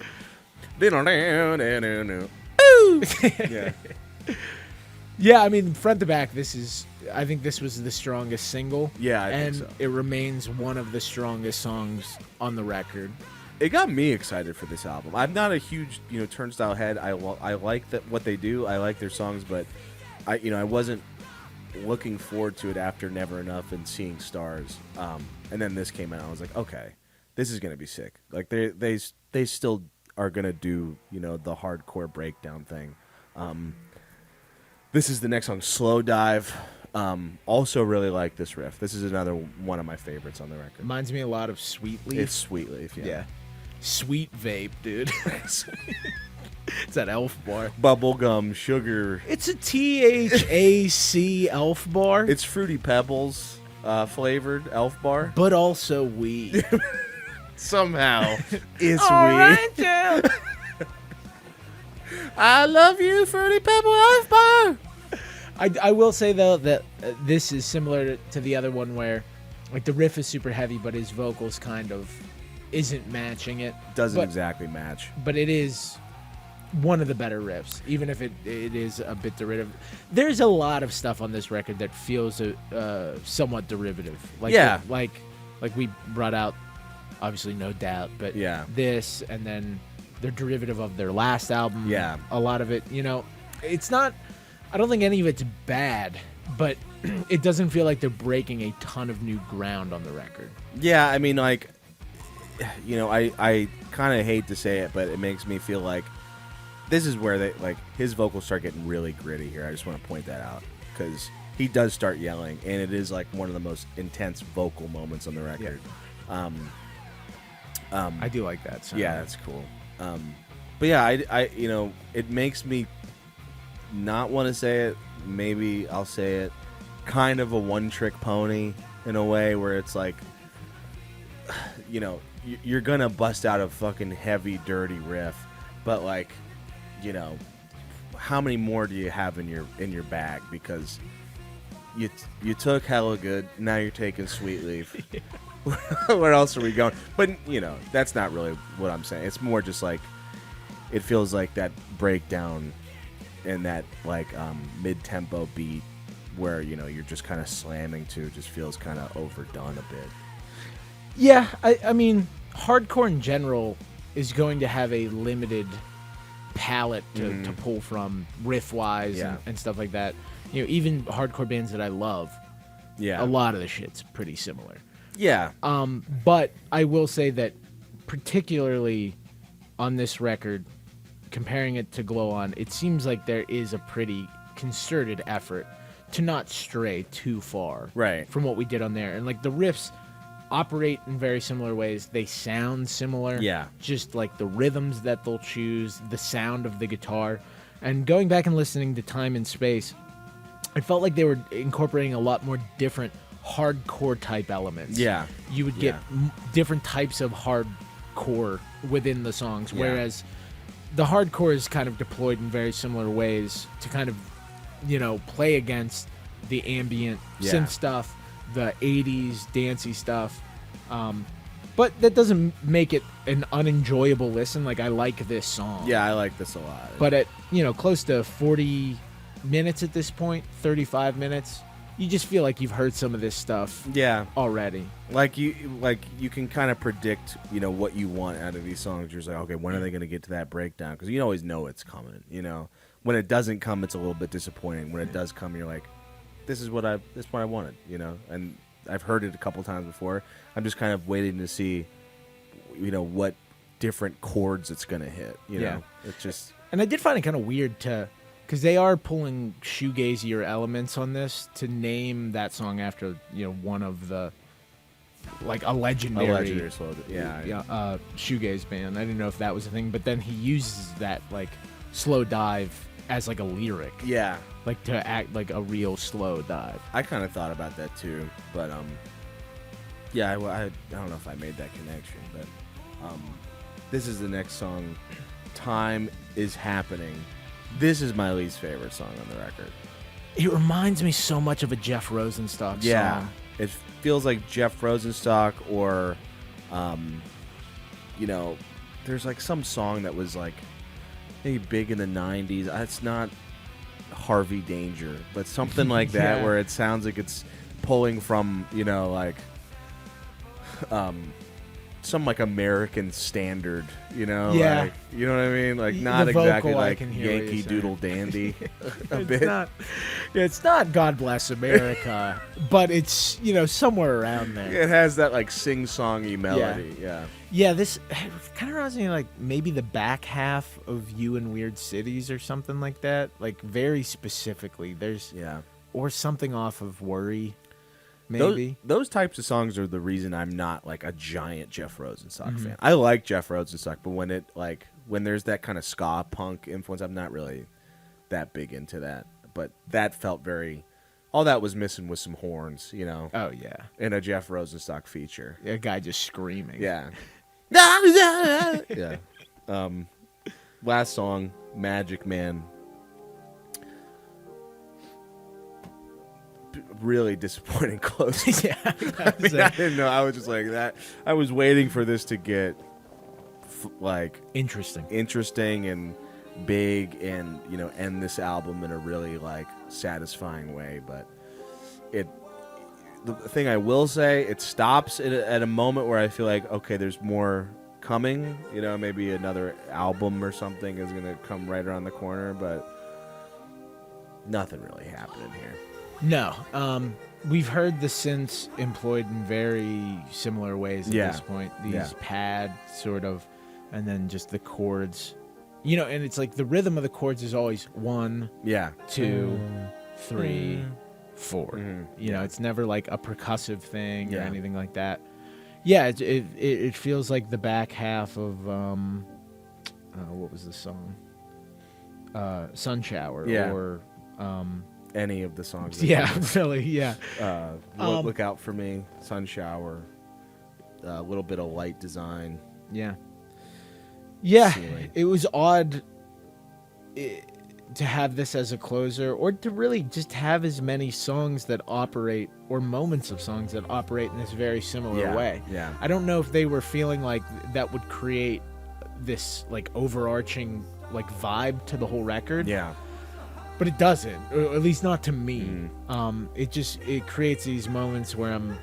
Yeah. Yeah, I mean, front to back, I think this was the strongest single. Yeah, I think so. And it remains one of the strongest songs on the record. It got me excited for this album. I'm not a huge, you know, Turnstile head. I like what they do. I like their songs, but I wasn't looking forward to it after Never Enough and Seeing Stars. And then this came out. I was like, okay, this is gonna be sick. Like they still are gonna do, you know, the hardcore breakdown thing. This is the next song, Slowdive. Also really like this riff. This is another one of my favorites on the record. Reminds me a lot of Sweet Leaf. It's Sweet Leaf, yeah. Sweet vape, dude. It's that Elf bar. Bubblegum, sugar. It's a THAC Elf bar. It's Fruity Pebbles flavored Elf bar. But also weed. Somehow. It's all weed. Right, I love you, Fruity Pebble Elf bar. I will say, though, that this is similar to the other one where, like, the riff is super heavy, but his vocals kind of isn't matching it. Doesn't exactly match. But it is one of the better riffs, even if it is a bit derivative. There's a lot of stuff on this record that feels somewhat derivative. Like, like we brought out, obviously, No Doubt, but this, and then they're derivative of their last album. Yeah. A lot of it, you know, it's not... I don't think any of it's bad, but it doesn't feel like they're breaking a ton of new ground on the record. Yeah, I mean, like, you know, I kind of hate to say it, but it makes me feel like this is where his vocals start getting really gritty here. I just want to point that out because he does start yelling, and it is like one of the most intense vocal moments on the record. Yeah. I do like that song. Yeah, that's cool. But yeah, I you know, it makes me not want to say it. Maybe I'll say it. Kind of a one-trick pony in a way where it's like, you know, you're gonna bust out a fucking heavy, dirty riff, but like, you know, how many more do you have in your bag? Because you took Hella Good, now you're taking Sweet Leaf. Where else are we going? But you know, that's not really what I'm saying. It's more just like it feels like that breakdown and that like mid-tempo beat where, you know, you're just kind of slamming to just feels kind of overdone a bit. Yeah, I mean, hardcore in general is going to have a limited palette to pull from riff-wise and stuff like that. You know, even hardcore bands that I love, a lot of the shit's pretty similar. Yeah. But I will say that particularly on this record, comparing it to Glow On, it seems like there is a pretty concerted effort to not stray too far from what we did on there. And like the riffs operate in very similar ways. They sound similar. Yeah. Just like the rhythms that they'll choose, the sound of the guitar. And going back and listening to Time and Space, I felt like they were incorporating a lot more different hardcore type elements. Yeah. You would get different types of hardcore within the songs, whereas the hardcore is kind of deployed in very similar ways to kind of, you know, play against the ambient synth stuff, the 80s dancey stuff. But that doesn't make it an unenjoyable listen. Like, I like this song. Yeah, I like this a lot. But at, you know, close to 40 minutes at this point, 35 minutes, you just feel like you've heard some of this stuff already. Like you can kind of predict, you know, what you want out of these songs. You're just like, okay, when are they going to get to that breakdown? Because you always know it's coming, you know. When it doesn't come, it's a little bit disappointing. When it does come, you're like, this is what I wanted, you know. And I've heard it a couple times before. I'm just kind of waiting to see, you know, what different chords it's going to hit, you know. It's just... And I did find it kind of weird to... Because they are pulling shoegazier elements on this to name that song after, you know, one of the... Like, a legendary shoegaze band. I didn't know if that was a thing, but then he uses that, like, slow dive as, like, a lyric. Yeah. Like, to act like a real slow dive. I kind of thought about that, too. But, yeah, I don't know if I made that connection. But this is the next song, Time is Happening. This is my least favorite song on the record. It reminds me so much of a Jeff Rosenstock song. It feels like Jeff Rosenstock or, you know, there's like some song that was like maybe big in the 90s. It's not Harvey Danger, but something like that where it sounds like it's pulling from, you know, like some like American standard, you know, like, you know what I mean? Like not exactly like Yankee Doodle Dandy a bit. It's not God Bless America, but it's, you know, somewhere around there. It has that like sing-songy melody, Yeah, this kind of reminds me of like maybe the back half of You in Weird Cities or something like that. Like very specifically, there's or something off of Worry. Maybe those types of songs are the reason I'm not like a giant Jeff Rosenstock fan. I like Jeff Rosenstock, but when there's that kind of ska punk influence, I'm not really that big into that. But that felt all that was missing was some horns, you know. Oh yeah, in a Jeff Rosenstock feature, a guy just screaming. Yeah. Yeah. Last song, Magic Man. Really disappointing close. I didn't know. I was just like that. I was waiting for this to get like interesting and big, and you know, end this album in a really like satisfying way. But the thing I will say, it stops at a moment where I feel like, okay, there's more coming. You know, maybe another album or something is gonna come right around the corner, but nothing really happening here. No. We've heard the synths employed in very similar ways at this point. These pad sort of, and then just the chords. You know, and it's like the rhythm of the chords is always 1, 2, 3, 4. You know, it's never like a percussive thing or anything like that. Yeah, it feels like the back half of what was the song? Sunshower or any of the songs. Really, Look Out For Me, Sunshower. a little bit of light design. Yeah, Ceiling. it was odd to have this as a closer, or to really just have as many songs that operate, or moments of songs that operate in this very similar way. Yeah. I don't know if they were feeling like that would create this like overarching like vibe to the whole record. Yeah. But it doesn't, or at least not to me. It creates these moments where I'm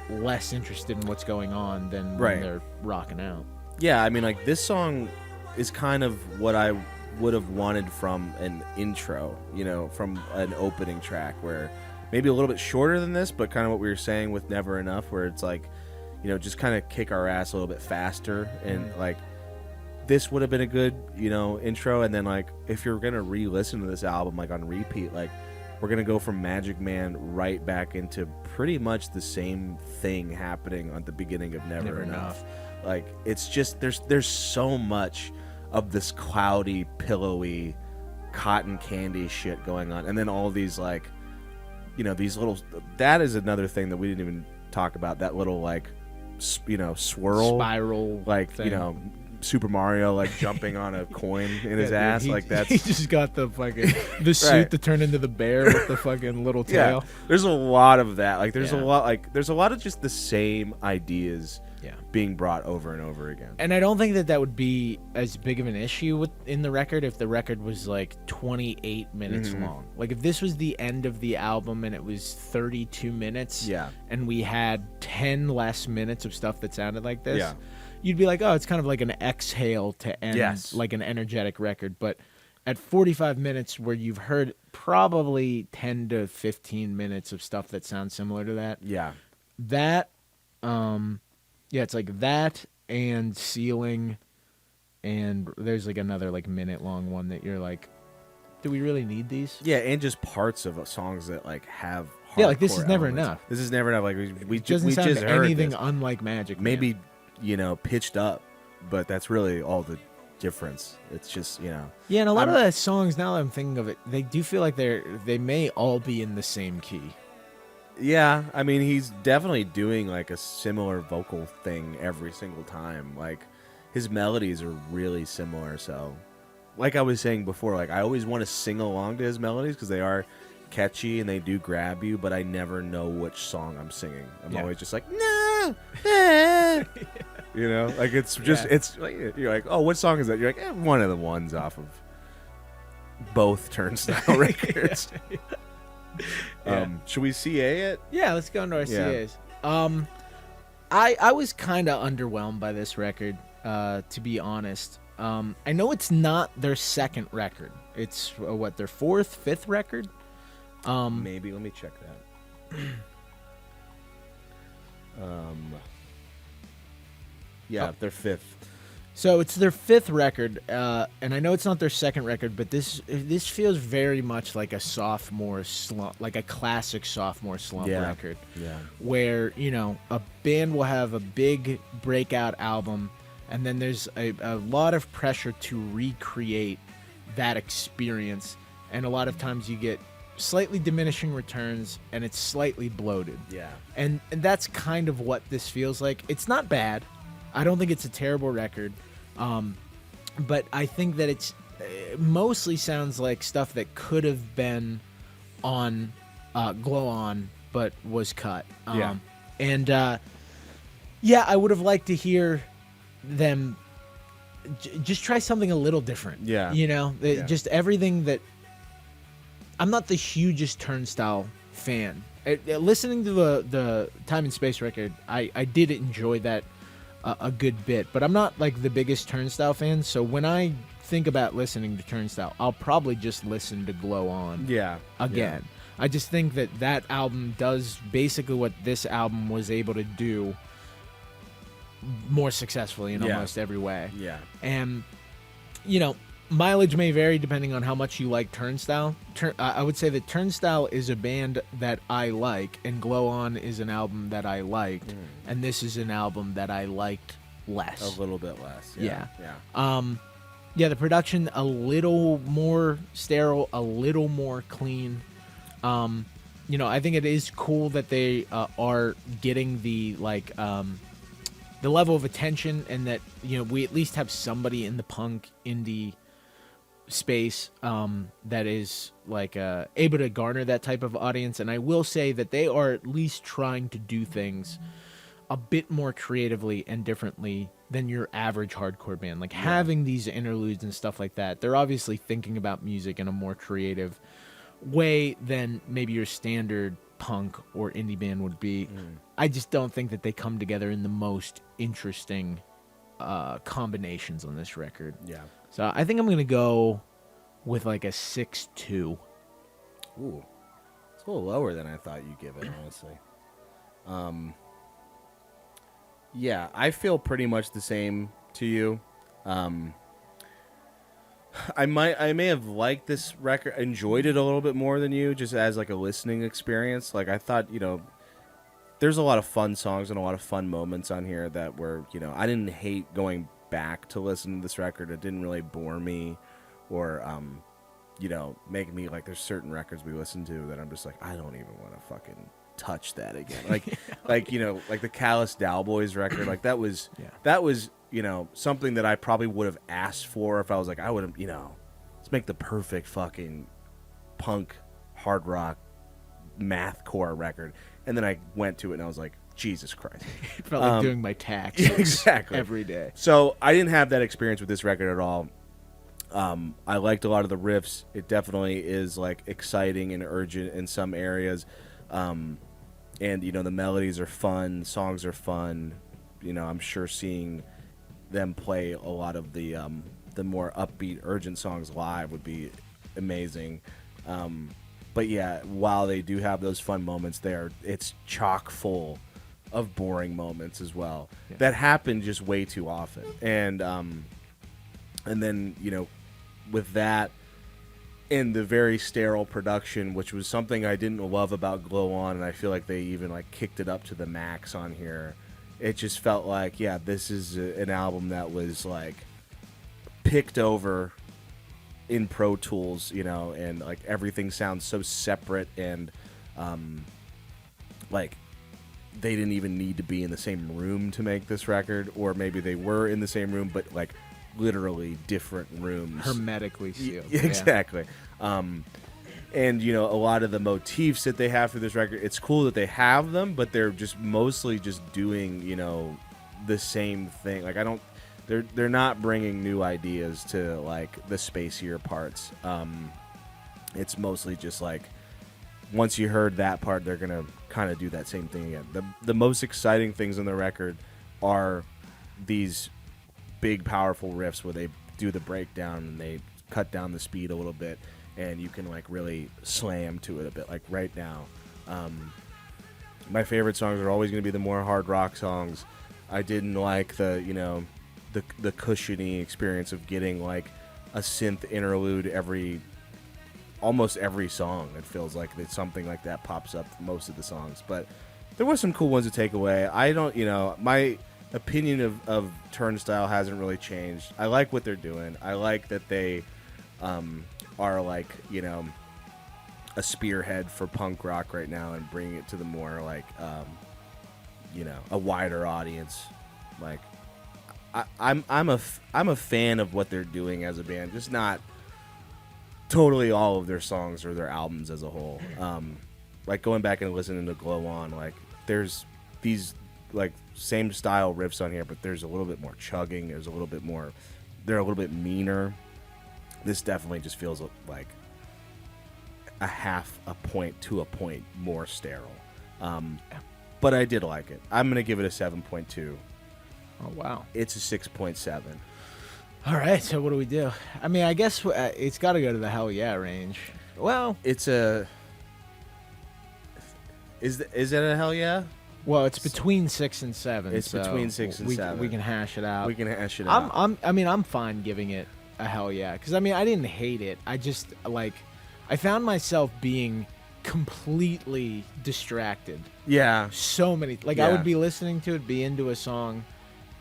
less interested in what's going on than when they're rocking out. Yeah, I mean, like, this song is kind of what I would have wanted from an intro, you know, from an opening track, where maybe a little bit shorter than this, but kind of what we were saying with Never Enough, where it's like, you know, just kind of kick our ass a little bit faster, and like, this would have been a good, you know, intro. And then, like, if you're gonna re-listen to this album like on repeat, like, we're gonna go from Magic Man right back into pretty much the same thing happening at the beginning of Never Enough. Like, it's just there's so much of this cloudy, pillowy, cotton candy shit going on, and then all these, like, you know, these little. That is another thing that we didn't even talk about. That little, like, you know, swirl, spiral, like thing. You know, Super Mario, like, jumping on a coin in his ass. Dude, like, that's he just got the fucking the suit to turn into the bear with the fucking little tail. Yeah, there's a lot of that. Like, there's a lot of just the same ideas being brought over and over again. And I don't think that would be as big of an issue in the record if the record was like 28 minutes long. Like, if this was the end of the album and it was 32 minutes, and we had 10 less minutes of stuff that sounded like this, you'd be like, oh, it's kind of like an exhale to end, like an energetic record. But at 45 minutes, where you've heard probably 10 to 15 minutes of stuff that sounds similar to that, it's like that and Ceiling, and there's like another like minute-long one that you're like, do we really need these? Yeah, and just parts of songs that, like, have like, this is Never elements. Enough. This is Never Enough. Like, we just sound heard anything this. unlike Magic Man. Maybe, you know, pitched up, but that's really all the difference. It's just, you know. Yeah, and a lot of the songs, now that I'm thinking of it, they do feel like they may all be in the same key. Yeah, I mean, he's definitely doing, like, a similar vocal thing every single time. Like, his melodies are really similar, so, like I was saying before, like, I always want to sing along to his melodies because they are catchy and they do grab you, but I never know which song I'm singing. I'm always just like, no, you know, like, it's just, it's like, you're like, oh, what song is that? You're like, one of the ones off of both Turnstile records. Should we CA it? Yeah, let's go into our CAs. I was kind of underwhelmed by this record, to be honest. I know it's not their second record. It's their fourth, fifth record. Maybe. Let me check that. Their fifth. So it's their fifth record, and I know it's not their second record, but this feels very much like a sophomore slump, like a classic sophomore slump record. Yeah. Where, you know, a band will have a big breakout album, and then there's a lot of pressure to recreate that experience, and a lot of times you get slightly diminishing returns, and it's slightly bloated. Yeah. And that's kind of what this feels like. It's not bad. I don't think it's a terrible record, but I think that it mostly sounds like stuff that could have been on Glow On, but was cut. I would have liked to hear them just try something a little different. Yeah, you know, just everything that. I'm not the hugest Turnstile fan. Listening to the Time and Space record, I did enjoy that a good bit, but I'm not like the biggest Turnstile fan, so when I think about listening to Turnstile, I'll probably just listen to Glow On again. I just think that album does basically what this album was able to do more successfully in almost every way. Yeah. And, you know, mileage may vary depending on how much you like Turnstile. I would say that Turnstile is a band that I like, and Glow On is an album that I liked, and this is an album that I liked less. A little bit less. Yeah. The production a little more sterile, a little more clean. You know, I think it is cool that they are getting the the level of attention, and that, you know, we at least have somebody in the punk indie space that is like able to garner that type of audience. And I will say that they are at least trying to do things a bit more creatively and differently than your average hardcore band. Like having these interludes and stuff like that, they're obviously thinking about music in a more creative way than maybe your standard punk or indie band would be. I just don't think that they come together in the most interesting combinations on this record. Yeah. So I think I'm going to go with like a 6.2. Ooh. It's a little lower than I thought you'd give it, honestly. Yeah, I feel pretty much the same to you. I may have liked this record, enjoyed it a little bit more than you, just as like a listening experience. Like I thought, you know, there's a lot of fun songs and a lot of fun moments on here that were, you know, I didn't hate going back to listen to this record. It didn't really bore me or, you know, make me like, there's certain records we listen to that I'm just like, I don't even want to fucking touch that again. Like, like, you know, like the Callous Dowboys record, like that was, you know, something that I probably would have asked for if I was like, I would have, you know, let's make the perfect fucking punk, hard rock, mathcore record. And then I went to it and I was like, Jesus Christ. It felt like doing my taxes exactly every day. So I didn't have that experience with this record at all. I liked a lot of the riffs. It definitely is like exciting and urgent in some areas. And, you know, the melodies are fun. Songs are fun. You know, I'm sure seeing them play a lot of the more upbeat, urgent songs live would be amazing. But yeah, while they do have those fun moments there, it's chock full of boring moments as well that happen just way too often. And then, you know, with that and the very sterile production, which was something I didn't love about Glow On, and I feel like they even like kicked it up to the max on here. It just felt like, yeah, this is an album that was like picked over in Pro Tools, you know, and like everything sounds so separate, and like they didn't even need to be in the same room to make this record, or maybe they were in the same room, but like literally different rooms, hermetically sealed. Exactly. And you know, a lot of the motifs that they have for this record, it's cool that they have them, but they're just mostly just doing, you know, the same thing. Like they're not bringing new ideas to like the spacier parts. It's mostly just like once you heard that part, they're gonna kind of do that same thing again. The most exciting things on the record are these big, powerful riffs where they do the breakdown and they cut down the speed a little bit, and you can like really slam to it a bit. Like right now, my favorite songs are always going to be the more hard rock songs. I didn't like the, you know, the cushiony experience of getting like a synth interlude almost every song. It feels like that something like that pops up most of the songs, but there were some cool ones to take away. I don't, you know, my opinion of Turnstile hasn't really changed. I like what they're doing. I like that they are like, you know, a spearhead for punk rock right now and bringing it to the more like, you know, a wider audience. Like, I'm a fan of what they're doing as a band, just not totally all of their songs or their albums as a whole. Like going back and listening to Glow On, like there's these like same style riffs on here, but there's a little bit more chugging. There's a little bit more. They're a little bit meaner. This definitely just feels like a half a point to a point more sterile. But I did like it. I'm gonna give it a 7.2. Oh wow! It's a 6.7. All right, so what do we do? I mean, I guess it's got to go to the hell yeah range. Well, it's a. Is it a hell yeah? Well, it's between 6 and 7. It's between 6 and 7. We can hash it out. We can hash it out. I'm fine giving it a hell yeah, because I mean, I didn't hate it. I just like, I found myself being completely distracted. Yeah. So many, like I would be listening to it, be into a song,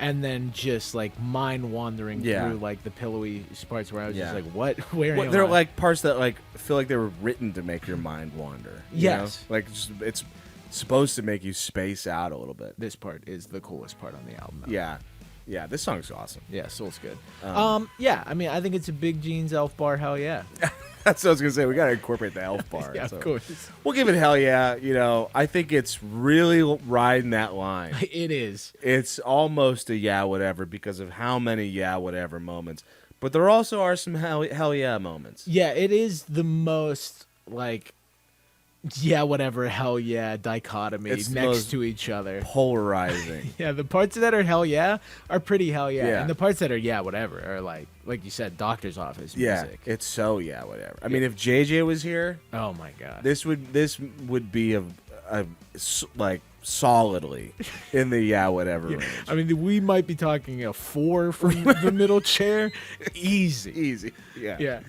and then just like mind wandering through like the pillowy parts where I was just like, what? Where am I? They're like parts that like feel like they were written to make your mind wander. You know? Like just, it's supposed to make you space out a little bit. This part is the coolest part on the album. Though. Yeah, this song's awesome. Yeah, Soul's good. Yeah, I mean, I think it's a Big Jeans Elf bar. Hell yeah. That's what I was gonna say. We gotta incorporate the elf bar. Yeah, so. of course. We'll give it hell yeah. You know, I think it's really riding that line. It is. It's almost a yeah whatever because of how many yeah whatever moments. But there also are some hell yeah moments. Yeah, it is the most like yeah whatever hell yeah dichotomy It's the next most to each other. Polarizing. Yeah, the parts that are hell yeah are pretty hell yeah, Yeah. and the parts that are yeah whatever are like you said, doctor's office Yeah, music. it's so yeah whatever. I mean, if JJ was here, Oh my god. this would be a like solidly in the yeah whatever range. I mean, we might be talking a 4 from the middle chair. Easy. Yeah. Yeah.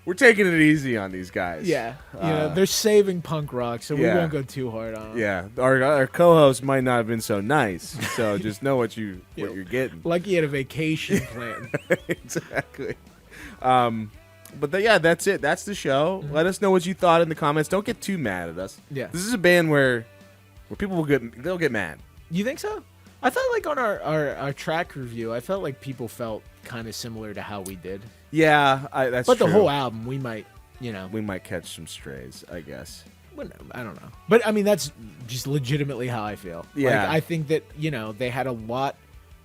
We're taking it easy on these guys. Yeah. You know, they're saving punk rock, so we yeah. won't go too hard on them. Yeah, our co-host might not have been so nice, so just know what you're getting. Like he had a vacation plan. Exactly. But yeah, that's it. That's the show. Mm-hmm. Let us know what you thought in the comments. Don't get too mad at us. Yeah. This is a band where people they'll get mad. You think so? I thought like on our track review, I felt like people felt kind of similar to how we did. Yeah, that's but true. the whole album, we might, we might catch some strays, I guess. Well, no, I don't know. But I mean, that's just legitimately how I feel. Yeah. Like, I think that, they had a lot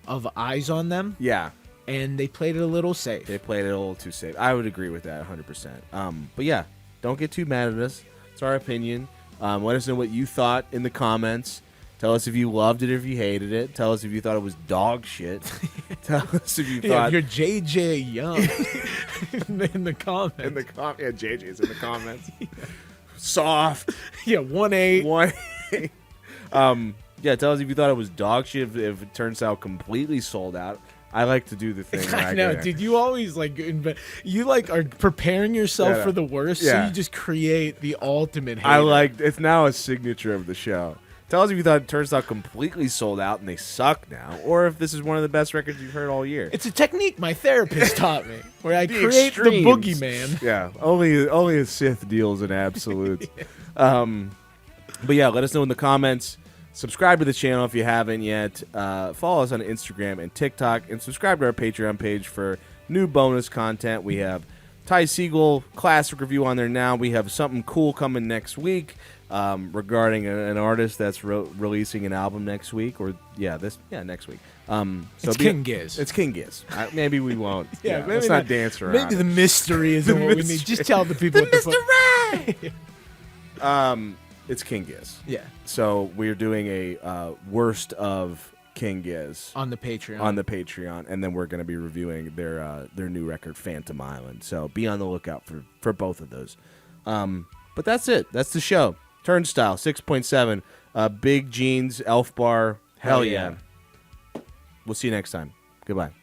of eyes on them. Yeah. And they played it a little safe. They played it a little too safe. I would agree with that 100%. But yeah, don't get too mad at us. It's our opinion. Let us know what you thought in the comments. Tell us if you loved it or if you hated it. Tell us if you thought it was dog shit. Tell us if you thought... You're JJ Young in the comments. Yeah, JJ's in the comments. Soft. Yeah, 1-8. 1-8. Yeah, tell us if you thought it was dog shit if Turnstile completely sold out. I like to do the thing. I know, dude. You always you are preparing yourself for the worst, so you just create the ultimate hater. It's now a signature of the show. Tell us if you thought Turnstile completely sold out and they suck now, or if this is one of the best records you've heard all year. It's a technique my therapist taught me, where I The create extremes. the boogeyman. Yeah, only a Sith deals in absolutes. But yeah, let us know in the comments. Subscribe to the channel if you haven't yet. Follow us on Instagram and TikTok, and subscribe to our Patreon page for new bonus content. We have Ty Siegel classic review on there now. We have something cool coming next week regarding an artist that's releasing an album next week, next week. It's King Giz. It's King Giz. Maybe we won't. Maybe let's not dance around. Maybe the mystery is what we need. Just tell the people what the fuck. It's King Giz. Yeah. So we're doing a worst of King Giz on the Patreon. And then we're going to be reviewing their new record, Phantom Island. So be on the lookout for both of those. But that's it. That's the show. Turnstile 6.7. Big Jeans, Elf Bar. Hell yeah. We'll see you next time. Goodbye.